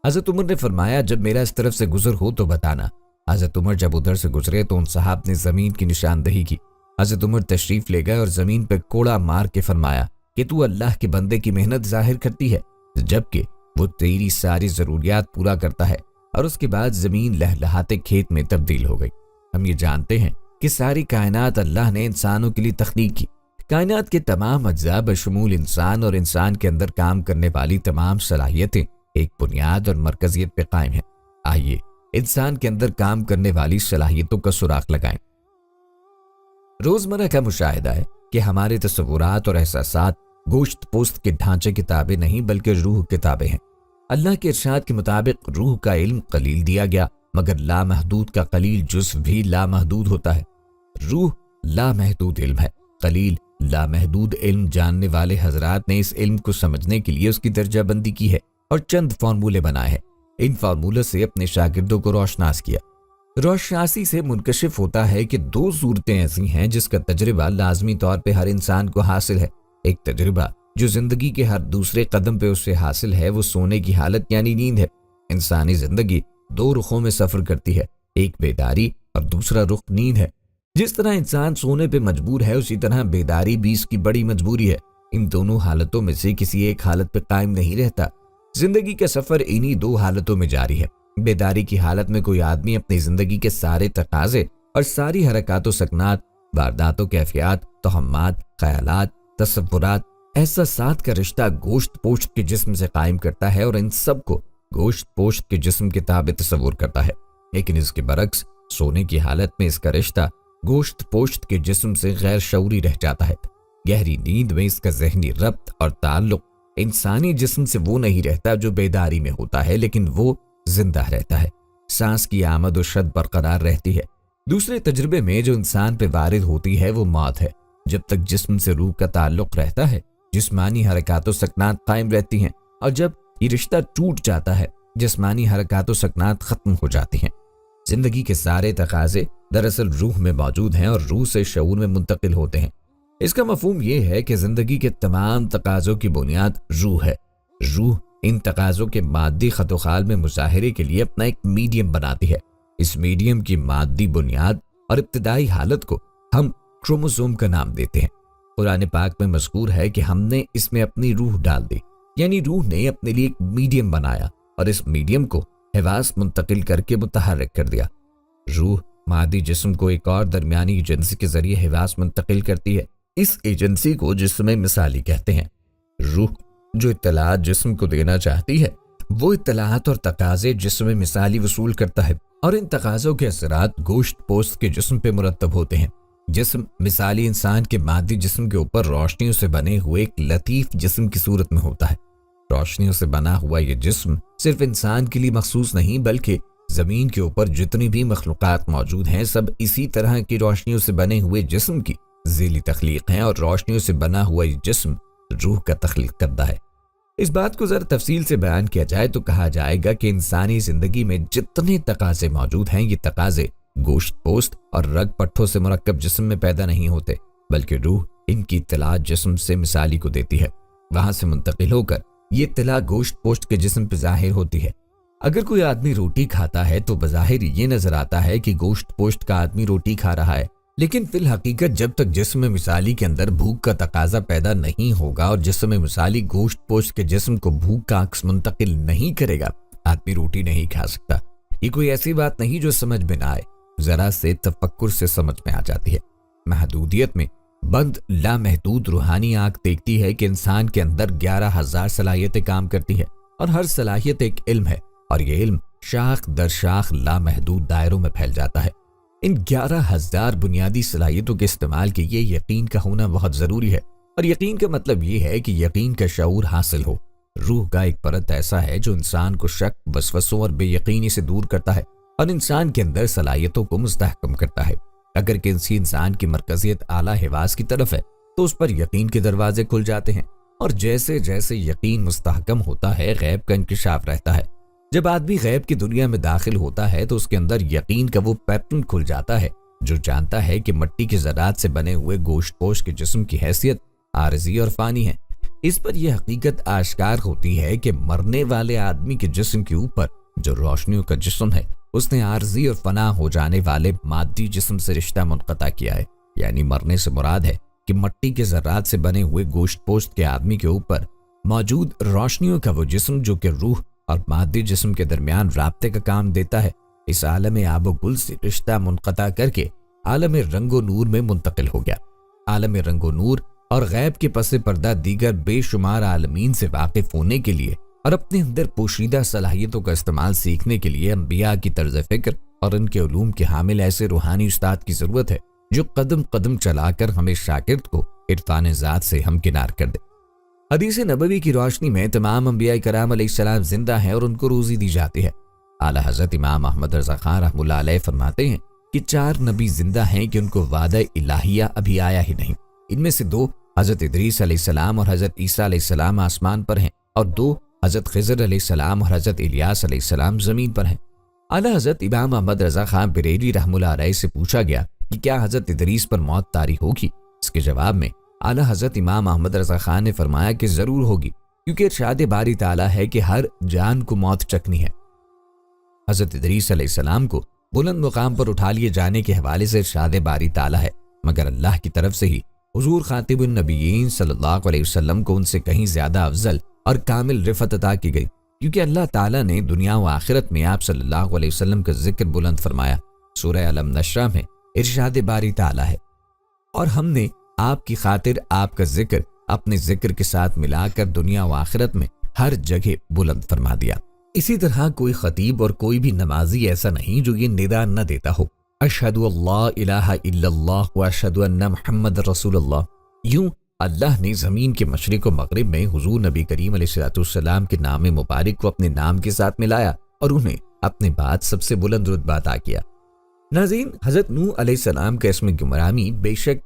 حضرت عمر نے فرمایا، جب میرا اس طرف سے گزر ہو تو بتانا۔ حضرت عمر جب ادھر سے گزرے تو ان صاحب نے زمین کی نشاندہی کی۔ حضرت عمر تشریف لے گئے اور زمین پہ کوڑا مار کے فرمایا کہ تو اللہ کے بندے کی محنت ظاہر کرتی ہے جبکہ وہ تیری ساری ضروریات پورا کرتا ہے، اور اس کے بعد زمین لہلہاتے کھیت میں تبدیل ہو گئی۔ ہم یہ جانتے ہیں کہ ساری کائنات اللہ نے انسانوں کے لیے تخلیق کی۔ کائنات کے تمام اجزاء بشمول انسان اور انسان کے اندر کام کرنے والی تمام صلاحیتیں ایک بنیاد اور مرکزیت پہ قائم ہیں۔ آئیے انسان کے اندر کام کرنے والی صلاحیتوں کا سراغ لگائیں۔ روزمرہ کا مشاہدہ ہے کہ ہمارے تصورات اور احساسات گوشت پوست کے ڈھانچے کی تابع نہیں بلکہ روح کے تابع ہیں۔ اللہ کے ارشاد کے مطابق روح کا علم قلیل دیا گیا، مگر لامحدود کا قلیل جزو بھی لامحدود ہوتا ہے۔ روح لامحدود علم ہے، قلیل لامحدود علم جاننے والے حضرات نے اس علم کو سمجھنے کے لیے اس کی درجہ بندی کی ہے اور چند فارمولے بنائے ہیں۔ ان فارمولوں سے اپنے شاگردوں کو روشناس کیا۔ روشناسی سے منکشف ہوتا ہے کہ 2 صورتیں ایسی ہیں جس کا تجربہ لازمی طور پہ ہر انسان کو حاصل ہے۔ ایک تجربہ جو زندگی کے ہر دوسرے قدم پہ اسے حاصل ہے وہ سونے کی حالت یعنی نیند ہے۔ انسانی زندگی 2 رخوں میں سفر کرتی ہے، ایک بیداری اور دوسرا رخ نیند ہے۔ جس طرح انسان سونے پہ مجبور ہے اسی طرح بیداری بھی اس کی بڑی مجبوری ہے۔ ان دونوں حالتوں میں سے کسی ایک حالت پہ قائم نہیں رہتا۔ زندگی کا سفر انہی 2 حالتوں میں جاری ہے۔ بیداری کی حالت میں کوئی آدمی اپنی زندگی کے سارے تقاضے اور ساری حرکات و سکنات، واردات و کیفیات، توہمات، خیالات، تصورات، احساسات کا رشتہ گوشت پوشت کے جسم سے قائم کرتا ہے اور ان سب کو گوشت پوشت کے جسم کے تابع تصور کرتا ہے۔ لیکن اس کے برعکس سونے کی حالت میں اس کا رشتہ گوشت پوشت کے جسم سے غیر شعوری رہ جاتا ہے۔ گہری نیند میں اس کا ذہنی ربط اور تعلق انسانی جسم سے وہ نہیں رہتا جو بیداری میں ہوتا ہے، لیکن وہ زندہ رہتا ہے۔ سانس کی آمد و شد برقرار رہتی ہے۔ دوسرے تجربے میں جو انسان پہ وارد ہوتی ہے وہ موت ہے۔ جب تک جسم سے روح کا تعلق رہتا ہے جسمانی حرکات و سکنات قائم رہتی ہیں، اور جب یہ رشتہ ٹوٹ جاتا ہے جسمانی حرکات و سکنات ختم ہو جاتی ہیں۔ زندگی کے سارے تقاضے دراصل روح میں موجود ہیں اور روح سے شعور میں منتقل ہوتے ہیں۔ اس کا مفہوم یہ ہے کہ زندگی کے تمام تقاضوں کی بنیاد روح ہے۔ روح ان تقاضوں کے مادی خط و خال میں مظاہرے کے لیے اپنا ایک میڈیم بناتی ہے۔ اس میڈیم کی مادی بنیاد اور ابتدائی حالت کو ہم کروموسوم کا نام دیتے ہیں۔ قرآن پاک میں مذکور ہے کہ ہم نے اس میں اپنی روح ڈال دی، یعنی روح نے اپنے لیے ایک میڈیم بنایا اور اس میڈیم کو حواس منتقل کر کے متحرک کر دیا۔ روح مادی جسم کو ایک اور درمیانی ایجنسی کے ذریعے حواس منتقل کرتی ہے۔ اس ایجنسی کو جسم مثالی کہتے ہیں۔ روح جو اطلاعات جسم کو دینا چاہتی ہے وہ اطلاعات اور تقاضے جسم مثالی وصول کرتا ہے، اور ان تقاضوں کے اثرات گوشت پوست کے جسم پہ مرتب ہوتے ہیں۔ جسم مثالی انسان کے مادی جسم کے اوپر روشنیوں سے بنے ہوئے ایک لطیف جسم کی صورت میں ہوتا ہے۔ روشنیوں سے بنا ہوا یہ جسم صرف انسان کے لیے مخصوص نہیں بلکہ زمین کے اوپر جتنی بھی مخلوقات موجود ہیں سب اسی طرح کی روشنیوں سے بنے ہوئے جسم کی ذیلی تخلیق ہیں، اور روشنیوں سے بنا ہوا یہ جسم روح کا تخلیق کرتا ہے۔ اس بات کو ذرا تفصیل سے بیان کیا جائے تو کہا جائے گا کہ انسانی زندگی میں جتنے تقاضے موجود ہیں یہ تقاضے گوشت پوست اور رگ پٹھوں سے مرکب جسم میں پیدا نہیں ہوتے، بلکہ روح ان کی اطلاع جسم سے مثالی کو دیتی ہے، وہاں سے منتقل ہو کر یہ اطلاع گوشت پوست کے جسم پہ ظاہر ہوتی ہے۔ اگر کوئی آدمی روٹی کھاتا ہے تو بظاہر یہ نظر آتا ہے کہ گوشت پوست کا آدمی روٹی کھا رہا ہے، لیکن فی الحقیقت جب تک جسم مثالی کے اندر بھوک کا تقاضا پیدا نہیں ہوگا اور جسم مثالی گوشت پوست کے جسم کو بھوک کا عکس منتقل نہیں کرے گا، آدمی روٹی نہیں کھا سکتا۔ یہ کوئی ایسی بات نہیں جو سمجھ میں نہ آئے، ذرا سے تفکر سے سمجھ میں آ جاتی ہے۔ محدودیت میں بند لامحدود روحانی آنکھ دیکھتی ہے کہ انسان کے اندر 11,000 صلاحیتیں کام کرتی ہے، اور ہر صلاحیت ایک علم ہے، اور یہ علم شاخ در شاخ لامحدود دائروں میں پھیل جاتا ہے۔ ان 11,000 بنیادی صلاحیتوں کے استعمال کے لیے یقین کا ہونا بہت ضروری ہے، اور یقین کا مطلب یہ ہے کہ یقین کا شعور حاصل ہو۔ روح کا ایک پرت ایسا ہے جو انسان کو شک، وسوسوں اور بے یقینی سے دور کرتا ہے، اور انسان کے اندر صلاحیتوں کو مستحکم کرتا ہے۔ اگر کسی انسان کی مرکزیت اعلیٰ حواس کی طرف ہے تو اس پر یقین کے دروازے کھل جاتے ہیں، اور جیسے جیسے یقین مستحکم ہوتا ہے غیب کا انکشاف رہتا ہے۔ جب آدمی غیب کی دنیا میں داخل ہوتا ہے تو اس کے اندر یقین کا وہ پیٹرن کھل جاتا ہے جو جانتا ہے کہ مٹی کے ذرات سے بنے ہوئے گوشت پوش کے جسم کی حیثیت عارضی اور فانی ہے۔ اس پر یہ حقیقت آشکار ہوتی ہے کہ مرنے والے آدمی کے جسم کے اوپر جو روشنیوں کا جسم ہے اس نے عارضی اور فنا ہو جانے والے مادی جسم سے رشتہ منقطع کیا ہے، یعنی مرنے سے مراد ہے کہ مٹی کے ذرات سے بنے ہوئے گوشت پوست کے آدمی کے اوپر موجود روشنیوں کا وہ جسم جو کہ روح اور مادی جسم کے درمیان رابطے کا کام دیتا ہے، اس عالم آب و گل سے رشتہ منقطع کر کے عالم رنگ و نور میں منتقل ہو گیا۔ عالم رنگ و نور اور غیب کے پس پردہ دیگر بے شمار عالمین سے واقف ہونے کے لیے اور اپنے اندر پوشیدہ صلاحیتوں کا استعمال سیکھنے کے لیے انبیاء کی طرز فکر اور ان کے علوم کے حامل ایسے روحانی استاد کی ضرورت ہے جو قدم قدم چلا کر ہمیں شاگرد کو عرفان ذات سے ہمکنار کر دے۔ حدیث نبوی کی روشنی میں تمام انبیاء کرام علیہ السلام زندہ ہیں اور ان کو روزی دی جاتی ہے۔ اعلیٰ حضرت امام احمد رضا خان رحمۃ اللہ علیہ فرماتے ہیں کہ 4 نبی زندہ ہیں کہ ان کو وعدہ الہیہ ابھی آیا ہی نہیں۔ ان میں سے 2 حضرت ادریس علیہ السلام اور حضرت عیسیٰ علیہ السلام آسمان پر ہیں، اور 2 حضرت خضر علیہ السلام اور حضرت الیاس علیہ السلام زمین پر ہیں۔ اعلیٰ حضرت امام احمد رضا خان بریلوی رحمۃ اللہ علیہ سے پوچھا گیا کہ کیا حضرت ادریس پر موت طاری ہوگی؟ اس کے جواب میں اعلیٰ حضرت امام احمد رضا خان نے فرمایا کہ ضرور ہوگی، کیونکہ ارشاد باری تعالیٰ ہے کہ ہر جان کو موت چکھنی ہے۔ حضرت ادریس علیہ السلام کو بلند مقام پر اٹھا لیے جانے کے حوالے سے ارشاد باری تعالیٰ ہے، مگر اللہ کی طرف سے ہی حضور خاتم النبیین صلی اللہ علیہ وسلم کو ان سے کہیں زیادہ افضل اور کامل رفعت عطا کی گئی، کیونکہ اللہ تعالیٰ نے دنیا و آخرت میں آپ صلی اللہ علیہ وسلم کا ذکر بلند فرمایا۔ سورہ علم نشرہ میں ارشاد باری تعالیٰ ہے، اور ہم نے آپ کی خاطر آپ کا ذکر اپنے ذکر کے ساتھ ملا کر دنیا و آخرت میں ہر جگہ بلند فرما دیا۔ اسی طرح کوئی خطیب اور کوئی بھی نمازی ایسا نہیں جو یہ ندا نہ دیتا ہو، اشہد اللہ الہ الا اللہ و اشہد ان محمد رسول اللہ۔ یوں اللہ نے زمین کے مشرق و مغرب میں حضور نبی کریم علیہ السلام کے نام مبارک کو اپنے نام کے ساتھ ملایا اور انہیں اپنے بعد سب سے بلند رتبہ عطا کیا۔ ناظرین، حضرت نوح علیہ السلام کا اسم گرامی بے شک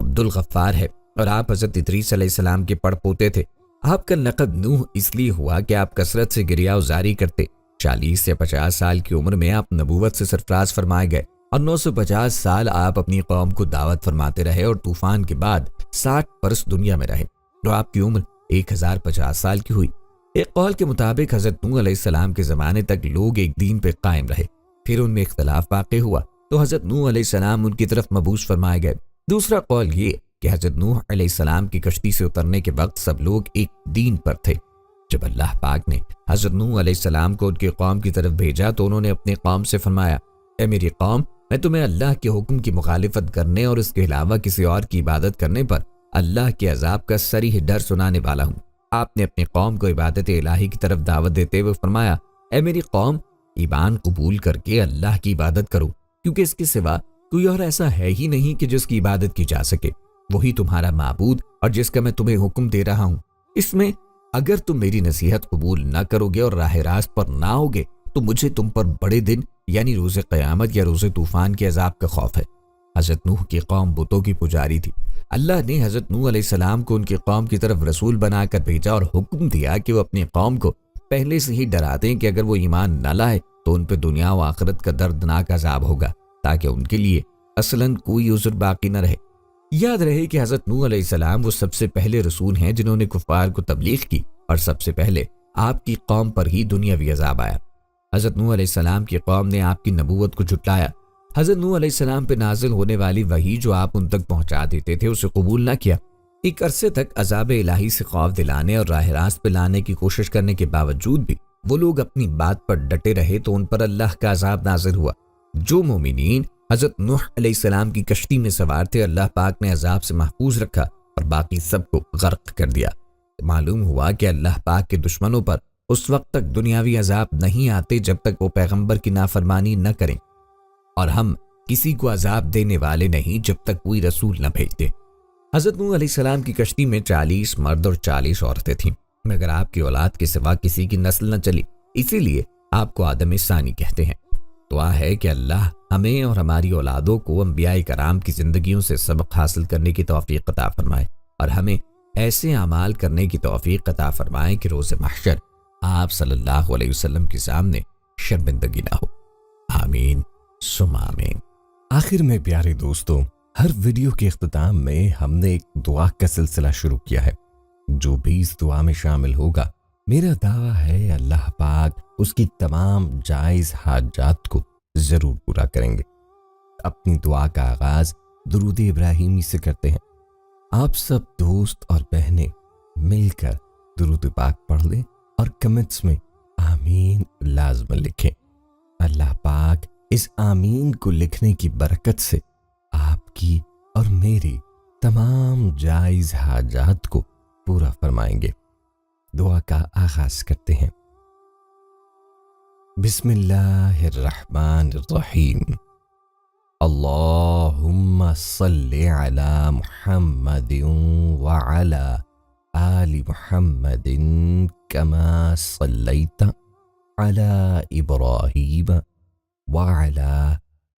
عبد الغفار ہے، اور آپ حضرت ادریس علیہ السلام کے پڑ پوتے تھے۔ آپ کا لقب نوح اس لیے ہوا کہ آپ کثرت سے گریہ وزاری کرتے۔ 40 سے 50 سال کی عمر میں آپ نبوت سے سرفراز فرمائے گئے، اور 950 سال آپ اپنی قوم کو دعوت فرماتے رہے، اور طوفان کے بعد 60 برس دنیا میں رہے، تو آپ کی عمر 1050 سال کی ہوئی۔ ایک قول کے مطابق حضرت نوح علیہ السلام کے زمانے تک لوگ ایک دین پہ قائم رہے، پھر ان میں اختلاف واقع ہوا تو حضرت نوح علیہ السلام ان کی طرف مبعوث فرمائے گئے۔ دوسرا قول یہ کہ حضرت نوح علیہ السلام کی کشتی سے اترنے کے وقت سب لوگ ایک دین پر تھے۔ جب اللہ پاک نے حضرت نوح علیہ السلام کو ان کی قوم کی طرف بھیجا تو انہوں نے اپنی قوم سے فرمایا، اے میری قوم، میں تمہیں اللہ کے حکم کی مخالفت کرنے اور اس کے علاوہ کسی اور کی عبادت کرنے پر اللہ کے عذاب کا صریح ڈر سنانے والا ہوں۔ آپ نے اپنی قوم کو عبادت الہی کی طرف دعوت دیتے ہوئے فرمایا، اے میری قوم، ایمان قبول کر کے اللہ کی عبادت کرو، کیونکہ اس کے سوا کوئی اور ایسا ہے ہی نہیں کہ جس کی عبادت کی جا سکے، وہی تمہارا معبود اور جس کا میں تمہیں حکم دے رہا ہوں۔ اس میں اگر تم میری نصیحت قبول نہ کرو گے اور راہ راست پر نہ ہوگے تو مجھے تم پر بڑے دن یعنی روز قیامت یا روز طوفان کے عذاب کا خوف ہے۔ حضرت نوح کی قوم بتوں کی پجاری تھی۔ اللہ نے حضرت نوح علیہ السلام کو ان کی قوم کی طرف رسول بنا کر بھیجا اور حکم دیا کہ وہ اپنی قوم کو پہلے سے ہی ڈرا دیں کہ اگر وہ ایمان نہ لائے تو ان پہ دنیا و آخرت کا دردناک عذاب ہوگا، تاکہ ان کے لیے اصلاً کوئی عذر باقی نہ رہے۔ یاد رہے کہ حضرت نوح علیہ السلام وہ سب سے پہلے رسول ہیں جنہوں نے کفار کو تبلیغ کی، اور سب سے پہلے آپ کی قوم پر ہی دنیاوی عذاب آیا۔ حضرت نوح علیہ السلام کی قوم نے آپ کی نبوت کو جھٹلایا۔ حضرت نوح علیہ السلام پہ نازل ہونے والی وحی جو آپ ان تک پہنچا دیتے تھے اسے قبول نہ کیا۔ ایک عرصے تک عذاب الہی سے خوف دلانے اور راہ راست پہ لانے کی کوشش کرنے کے باوجود بھی وہ لوگ اپنی بات پر ڈٹے رہے تو ان پر اللہ کا عذاب نازل ہوا۔ جو مومنین حضرت نوح علیہ السلام کی کشتی میں سوار تھے اللہ پاک نے عذاب سے محفوظ رکھا اور باقی سب کو غرق کر دیا۔ معلوم ہوا کہ اللہ پاک کے دشمنوں پر اس وقت تک دنیاوی عذاب نہیں آتے جب تک وہ پیغمبر کی نافرمانی نہ کریں، اور ہم کسی کو عذاب دینے والے نہیں جب تک کوئی رسول نہ بھیجتے۔ حضرت نوح علیہ السلام کی کشتی میں 40 مرد اور 40 عورتیں تھیں، مگر آپ کی اولاد کے سوا کسی کی نسل نہ چلی، اسی لیے آپ کو آدم ثانی کہتے ہیں۔ دعا ہے کہ اللہ ہمیں اور ہماری اولادوں کو انبیاء کرام کی زندگیوں سے سبق حاصل کرنے کی توفیق عطا فرمائے، اور ہمیں ایسے اعمال کرنے کی توفیق عطا فرمائے کہ روز محشر آپ صلی اللہ علیہ وسلم کے سامنے شرمندگی نہ ہو۔ آمین ثم آمین۔ آخر میں پیارے دوستوں، ہر ویڈیو کے اختتام میں ہم نے ایک دعا کا سلسلہ شروع کیا ہے۔ جو بھی اس دعا میں شامل ہوگا، میرا دعویٰ ہے اللہ پاک اس کی تمام جائز حاجات کو ضرور پورا کریں گے۔ اپنی دعا کا آغاز درود ابراہیمی سے کرتے ہیں۔ آپ سب دوست اور بہنیں مل کر درود پاک پڑھ لیں اور کمنٹس میں آمین لازم لکھیں۔ اللہ پاک اس آمین کو لکھنے کی برکت سے آپ کی اور میری تمام جائز حاجات کو پورا فرمائیں گے۔ دعا کا آغاز کرتے ہیں۔ بسم اللہ الرحمن الرحیم۔ اللہم صلی علی محمد وعلی آل محمد کما صلیت علی ابراہیم وعلی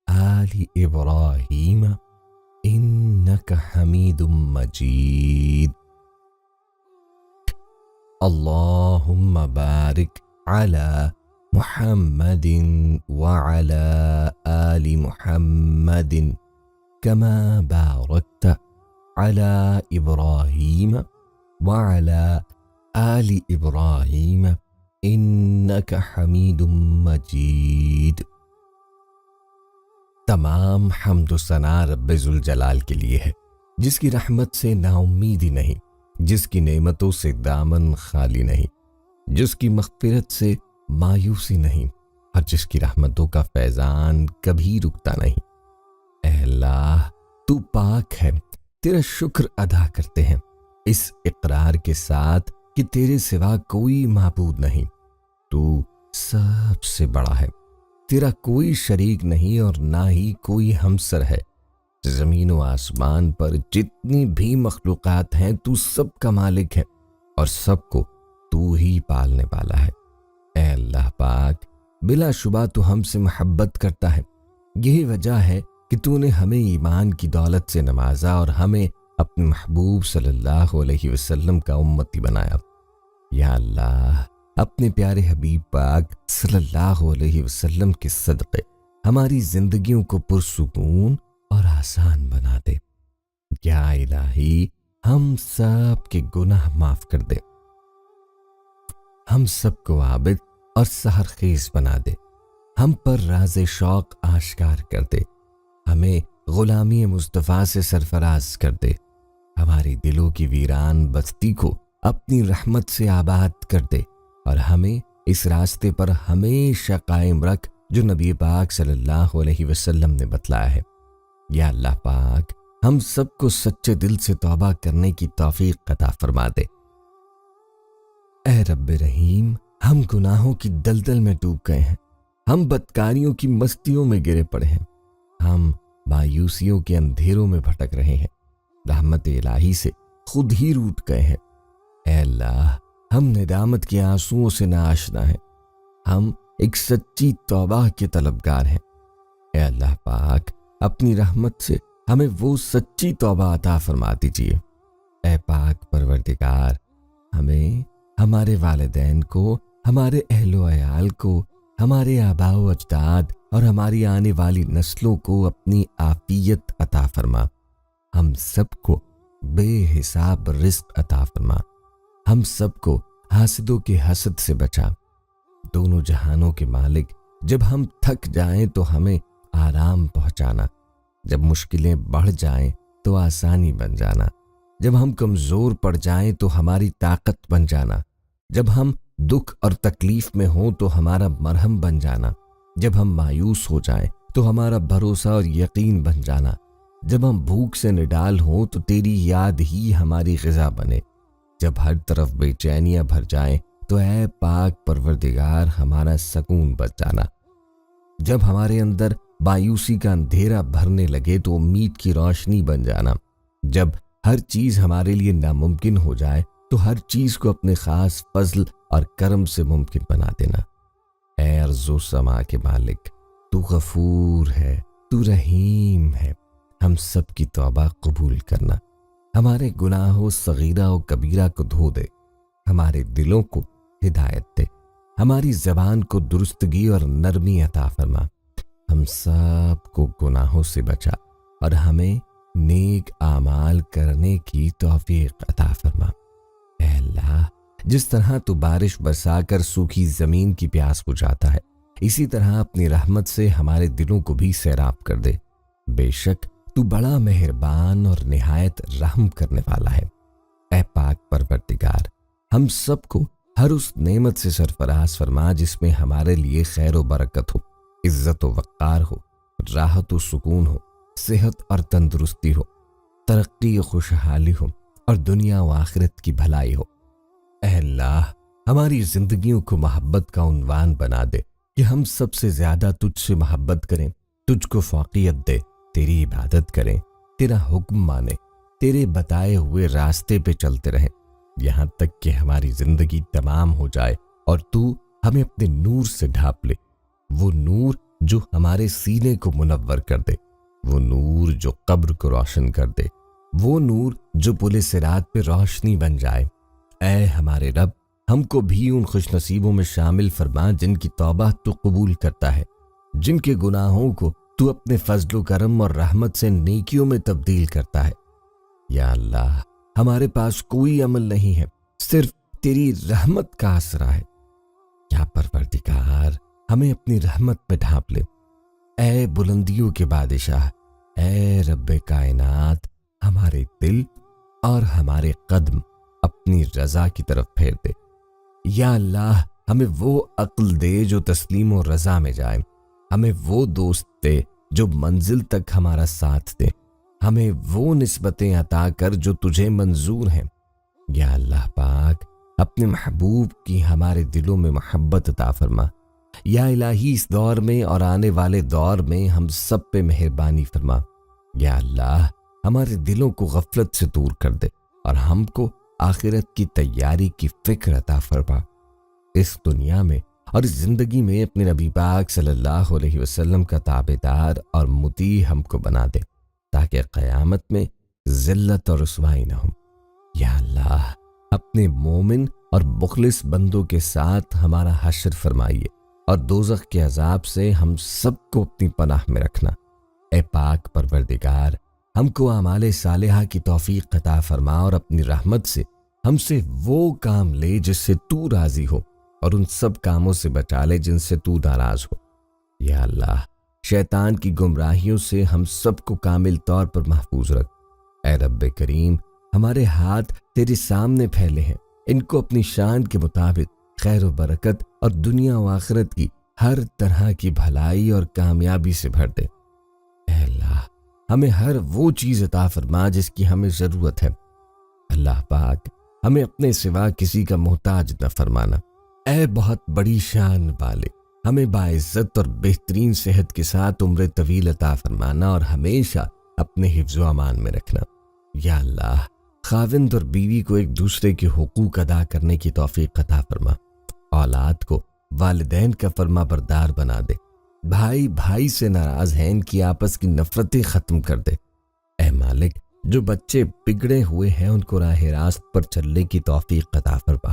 آل ابراہیم انک حمید مجید۔ اللہم بارک علی محمد وعلى آل محمد كما باركت على إبراهيم وعلى آل إبراهيم إنك حميد مجيد۔ تمام حمد و ثنا رب ذوالجلال کے لیے ہے، جس کی رحمت سے نا امیدی نہیں، جس کی نعمتوں سے دامن خالی نہیں، جس کی مغفرت سے مایوسی نہیں، اور جس کی رحمتوں کا فیضان کبھی رکتا نہیں۔ اے اللہ، تو پاک ہے، تیرا شکر ادا کرتے ہیں اس اقرار کے ساتھ کہ تیرے سوا کوئی معبود نہیں، تو سب سے بڑا ہے، تیرا کوئی شریک نہیں اور نہ ہی کوئی ہمسر ہے۔ زمین و آسمان پر جتنی بھی مخلوقات ہیں تو سب کا مالک ہے اور سب کو تو ہی پالنے والا ہے۔ اے اللہ پاک، بلا شبہ تو ہم سے محبت کرتا ہے، یہی وجہ ہے کہ تو نے ہمیں ایمان کی دولت سے نوازا اور ہمیں اپنے محبوب صلی اللہ علیہ وسلم کا امتی بنایا۔ یا اللہ، اپنے پیارے حبیب پاک صلی اللہ علیہ وسلم کے صدقے ہماری زندگیوں کو پرسکون اور آسان بنا دے۔ یا الہی، ہم سب کے گناہ معاف کر دے، ہم سب کو عابد اور سحر خیز بنا دے، ہم پر راز شوق آشکار کر دے، ہمیں غلامی مصطفیٰ سے سرفراز کر دے، ہماری دلوں کی ویران بستی کو اپنی رحمت سے آباد کر دے اور ہمیں اس راستے پر ہمیشہ قائم رکھ جو نبی پاک صلی اللہ علیہ وسلم نے بتلایا ہے۔ یا اللہ پاک ہم سب کو سچے دل سے توبہ کرنے کی توفیق عطا فرما دے۔ اے رب رحیم، ہم گناہوں کی دلدل میں ڈوب گئے ہیں، ہم بدکاریوں کی مستیوں میں گرے پڑے ہیں، ہم مایوسیوں کے اندھیروں میں بھٹک رہے ہیں، رحمت الہی سے خود ہی روٹ گئے ہیں۔ اے اللہ، ہم ندامت کے آنسوؤں سے ناآشنا ہیں، ہم ایک سچی توبہ کے طلبگار ہیں۔ اے اللہ پاک اپنی رحمت سے ہمیں وہ سچی توبہ عطا فرما دیجیے۔ اے پاک پروردگار، ہمیں، ہمارے والدین کو، ہمارے اہل و عیال کو، ہمارے آباء و اجداد اور ہماری آنے والی نسلوں کو اپنی عافیت عطا فرما۔ ہم سب کو بے حساب رزق عطا فرما۔ ہم سب کو حاسدوں کے حسد سے بچا۔ دونوں جہانوں کے مالک، جب ہم تھک جائیں تو ہمیں آرام پہنچانا، جب مشکلیں بڑھ جائیں تو آسانی بن جانا، جب ہم کمزور پڑ جائیں تو ہماری طاقت بن جانا، جب ہم دکھ اور تکلیف میں ہوں تو ہمارا مرہم بن جانا، جب ہم مایوس ہو جائیں تو ہمارا بھروسہ اور یقین بن جانا، جب ہم بھوک سے نڈال ہوں تو تیری یاد ہی ہماری غذا بنے، جب ہر طرف بے چینیاں بھر جائیں تو اے پاک پروردگار ہمارا سکون بچ جانا، جب ہمارے اندر مایوسی کا اندھیرا بھرنے لگے تو امید کی روشنی بن جانا، جب ہر چیز ہمارے لیے ناممکن ہو جائے تو ہر چیز کو اپنے خاص فضل اور کرم سے ممکن بنا دینا۔ اے ارض و سما کے مالک، تو غفور ہے، تو رحیم ہے، ہم سب کی توبہ قبول کرنا، ہمارے گناہوں صغیرہ و کبیرہ کو دھو دے، ہمارے دلوں کو ہدایت دے، ہماری زبان کو درستگی اور نرمی عطا فرما، ہم سب کو گناہوں سے بچا اور ہمیں نیک اعمال کرنے کی توفیق عطا فرما۔ اے اللہ، جس طرح تو بارش برسا کر سوکھی زمین کی پیاس بجھاتا ہے، اسی طرح اپنی رحمت سے ہمارے دلوں کو بھی سیراب کر دے۔ بے شک تو بڑا مہربان اور نہایت رحم کرنے والا ہے۔ اے پاک پروردگار، ہم سب کو ہر اس نعمت سے سرفراز فرما جس میں ہمارے لیے خیر و برکت ہو، عزت و وقار ہو، راحت و سکون ہو، صحت اور تندرستی ہو، ترقی و خوشحالی ہو اور دنیا و آخرت کی بھلائی ہو۔ اے اللہ، ہماری زندگیوں کو محبت کا عنوان بنا دے کہ ہم سب سے زیادہ تجھ سے محبت کریں، تجھ کو فوقیت دے، تیری عبادت کریں، تیرا حکم مانیں، تیرے بتائے ہوئے راستے پہ چلتے رہیں، یہاں تک کہ ہماری زندگی تمام ہو جائے اور تو ہمیں اپنے نور سے ڈھانپ لے، وہ نور جو ہمارے سینے کو منور کر دے، وہ نور جو قبر کو روشن کر دے، وہ نور جو پل صراط پہ روشنی بن جائے۔ اے ہمارے رب، ہم کو بھی ان خوش نصیبوں میں شامل فرما جن کی توبہ تو قبول کرتا ہے، جن کے گناہوں کو تو اپنے فضل و کرم اور رحمت سے نیکیوں میں تبدیل کرتا ہے۔ یا اللہ، ہمارے پاس کوئی عمل نہیں ہے، صرف تیری رحمت کا آسرا ہے۔ یا پروردگار، ہمیں اپنی رحمت پہ ڈھانپ لے۔ اے بلندیوں کے بادشاہ، اے رب کائنات، ہمارے دل اور ہمارے قدم اپنی رضا کی طرف پھیر دے۔ یا اللہ، ہمیں وہ عقل دے جو تسلیم و رضا میں جائے، ہمیں وہ دوست دے جو منزل تک ہمارا ساتھ دے، ہمیں وہ نسبتیں عطا کر جو تجھے منظور ہیں۔ یا اللہ پاک، اپنے محبوب کی ہمارے دلوں میں محبت عطا فرما۔ یا الہی، اس دور میں اور آنے والے دور میں ہم سب پہ مہربانی فرما۔ یا اللہ، ہمارے دلوں کو غفلت سے دور کر دے اور ہم کو آخرت کی تیاری کی فکر عطا فرما۔ اس دنیا میں اور اس زندگی میں اپنے نبی پاک صلی اللہ علیہ وسلم کا تابعدار اور مطیع ہم کو بنا دے تاکہ قیامت میں ذلت اور رسوائی نہ ہو۔ یا اللہ، اپنے مومن اور مخلص بندوں کے ساتھ ہمارا حشر فرمائیے اور دوزخ کے عذاب سے ہم سب کو اپنی پناہ میں رکھنا۔ اے پاک پروردگار، ہم کو اعمال صالحہ کی توفیق عطا فرما اور اپنی رحمت سے ہم سے وہ کام لے جس سے تو راضی ہو اور ان سب کاموں سے بچا لے جن سے تو ناراض ہو۔ یا اللہ، شیطان کی گمراہیوں سے ہم سب کو کامل طور پر محفوظ رکھ۔ اے رب کریم، ہمارے ہاتھ تیرے سامنے پھیلے ہیں، ان کو اپنی شان کے مطابق خیر و برکت اور دنیا و آخرت کی ہر طرح کی بھلائی اور کامیابی سے بھر دے۔ اے اللہ ہمیں ہر وہ چیز عطا فرما جس کی ہمیں ضرورت ہے۔ اللہ پاک ہمیں اپنے سوا کسی کا محتاج نہ فرمانا۔ اے بہت بڑی شان والے، ہمیں باعزت اور بہترین صحت کے ساتھ عمر طویل عطا فرمانا اور ہمیشہ اپنے حفظ و امان میں رکھنا۔ یا اللہ خاوند اور بیوی کو ایک دوسرے کے حقوق ادا کرنے کی توفیق عطا فرما، اولاد کو والدین کا فرما بردار بنا دے، بھائی بھائی سے ناراض ہیں ان کی آپس کی نفرتیں ختم کر دے۔ اے مالک جو بچے بگڑے ہوئے ہیں ان کو راہ راست پر چلنے کی توفیق عطا فرما۔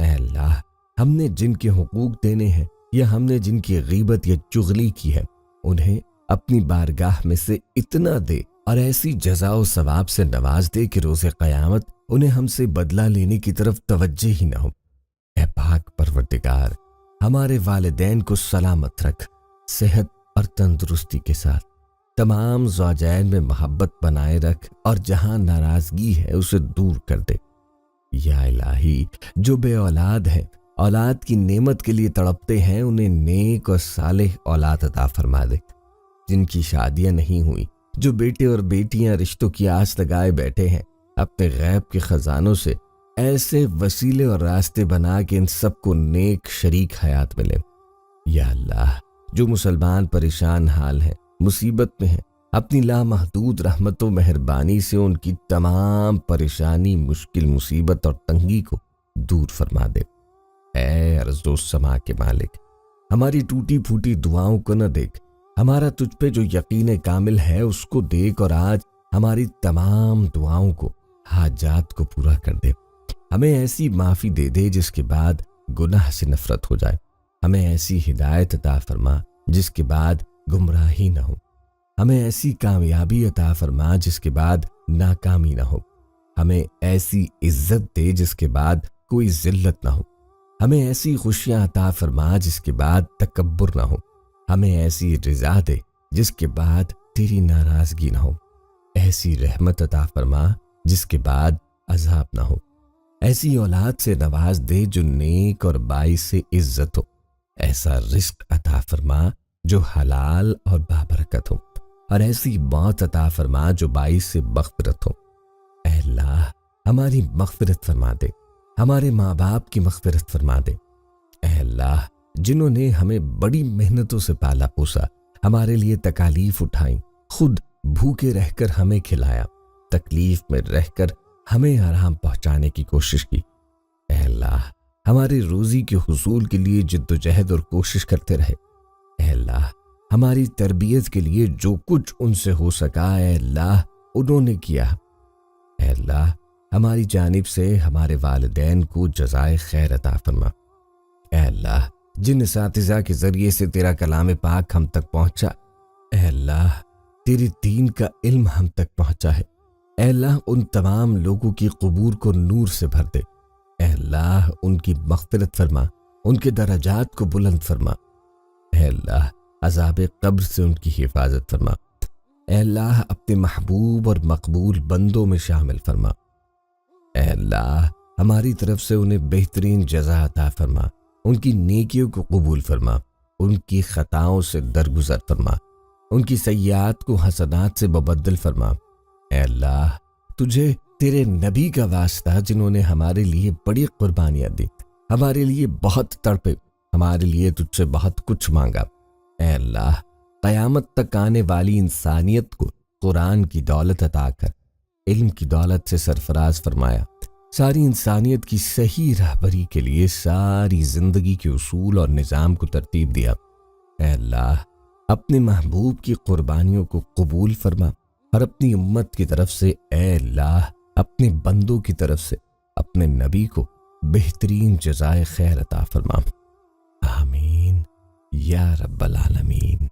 اے اللہ ہم نے جن کے حقوق دینے ہیں یا ہم نے جن کی غیبت یا چغلی کی ہے انہیں اپنی بارگاہ میں سے اتنا دے اور ایسی جزا و ثواب سے نواز دے کہ روز قیامت انہیں ہم سے بدلہ لینے کی طرف توجہ ہی نہ ہو۔ اے پاک پروردگار ہمارے والدین کو سلامت رکھ، صحت اور تندرستی کے ساتھ، تمام زوجین میں محبت بنائے رکھ اور جہاں ناراضگی ہے اسے دور کر دے۔ یا الہی جو بے اولاد ہیں، اولاد کی نعمت کے لیے تڑپتے ہیں، انہیں نیک اور صالح اولاد عطا فرما دے۔ جن کی شادیاں نہیں ہوئی، جو بیٹے اور بیٹیاں رشتوں کی آس لگائے بیٹھے ہیں، اپنے غیب کے خزانوں سے ایسے وسیلے اور راستے بنا کہ ان سب کو نیک شریک حیات ملے۔ یا اللہ جو مسلمان پریشان حال ہیں، مصیبت میں ہیں، اپنی لامحدود رحمت و مہربانی سے ان کی تمام پریشانی، مشکل، مصیبت اور تنگی کو دور فرما دے۔ اے ارض و سما کے مالک ہماری ٹوٹی پھوٹی دعاؤں کو نہ دیکھ، ہمارا تجھ پہ جو یقین کامل ہے اس کو دیکھ اور آج ہماری تمام دعاؤں کو، حاجات کو پورا کر دے۔ ہمیں ایسی معافی دے دے جس کے بعد گناہ سے نفرت ہو جائے، ہمیں ایسی ہدایت عطا فرما جس کے بعد گمراہی نہ ہو، ہمیں ایسی کامیابی عطا فرما جس کے بعد ناکامی نہ ہو، ہمیں ایسی عزت دے جس کے بعد کوئی ذلت نہ ہو، ہمیں ایسی خوشیاں عطا فرما جس کے بعد تکبر نہ ہو، ہمیں ایسی رضا دے جس کے بعد تیری ناراضگی نہ ہو، ایسی رحمت عطا فرما جس کے بعد عذاب نہ ہو، ایسی اولاد سے نواز دے جو نیک اور باعث عزت ہو، ایسا رزق عطا فرما جو حلال اور بابرکت ہو، اور ایسی موت عطا فرما جو باعث مغفرت ہو۔ اے اللہ ہماری مغفرت فرما دے، ہمارے ماں باپ کی مغفرت فرما دے۔ اے اللہ جنہوں نے ہمیں بڑی محنتوں سے پالا پوسا، ہمارے لیے تکالیف اٹھائیں، خود بھوکے رہ کر ہمیں کھلایا، تکلیف میں رہ کر ہمیں آرام پہنچانے کی کوشش کی۔ اے اللہ ہماری روزی کے حصول کے لیے جد و جہد اور کوشش کرتے رہے۔ اے اللہ ہماری تربیت کے لیے جو کچھ ان سے ہو سکا اے اللہ انہوں نے کیا۔ اے اللہ ہماری جانب سے ہمارے والدین کو جزائے خیر عطا فرما۔ اے اللہ جن اساتذہ کے ذریعے سے تیرا کلام پاک ہم تک پہنچا، اے اللہ تیری دین کا علم ہم تک پہنچا ہے، اے اللہ ان تمام لوگوں کی قبور کو نور سے بھر دے۔ اے اللہ ان کی مغفرت فرما، ان کے درجات کو بلند فرما۔ اے اللہ عذاب قبر سے ان کی حفاظت فرما۔ اے اللہ اپنے محبوب اور مقبول بندوں میں شامل فرما۔ اے اللہ ہماری طرف سے انہیں بہترین جزا عطا فرما، ان کی نیکیوں کو قبول فرما، ان کی خطاؤں سے درگزر فرما، ان کی سیئات کو حسنات سے مبدل فرما۔ اے اللہ تجھے تیرے نبی کا واسطہ جنہوں نے ہمارے لیے بڑی قربانیاں دی، ہمارے لیے بہت تڑپے، ہمارے لیے تجھ سے بہت کچھ مانگا۔ اے اللہ قیامت تک آنے والی انسانیت کو قرآن کی دولت عطا کر علم کی دولت سے سرفراز فرمایا، ساری انسانیت کی صحیح رہبری کے لیے ساری زندگی کے اصول اور نظام کو ترتیب دیا۔ اے اللہ اپنے محبوب کی قربانیوں کو قبول فرما اور اپنی امت کی طرف سے اے اللہ اپنے بندوں کی طرف سے اپنے نبی کو بہترین جزائے خیر عطا فرما۔ آمین یا رب العالمین۔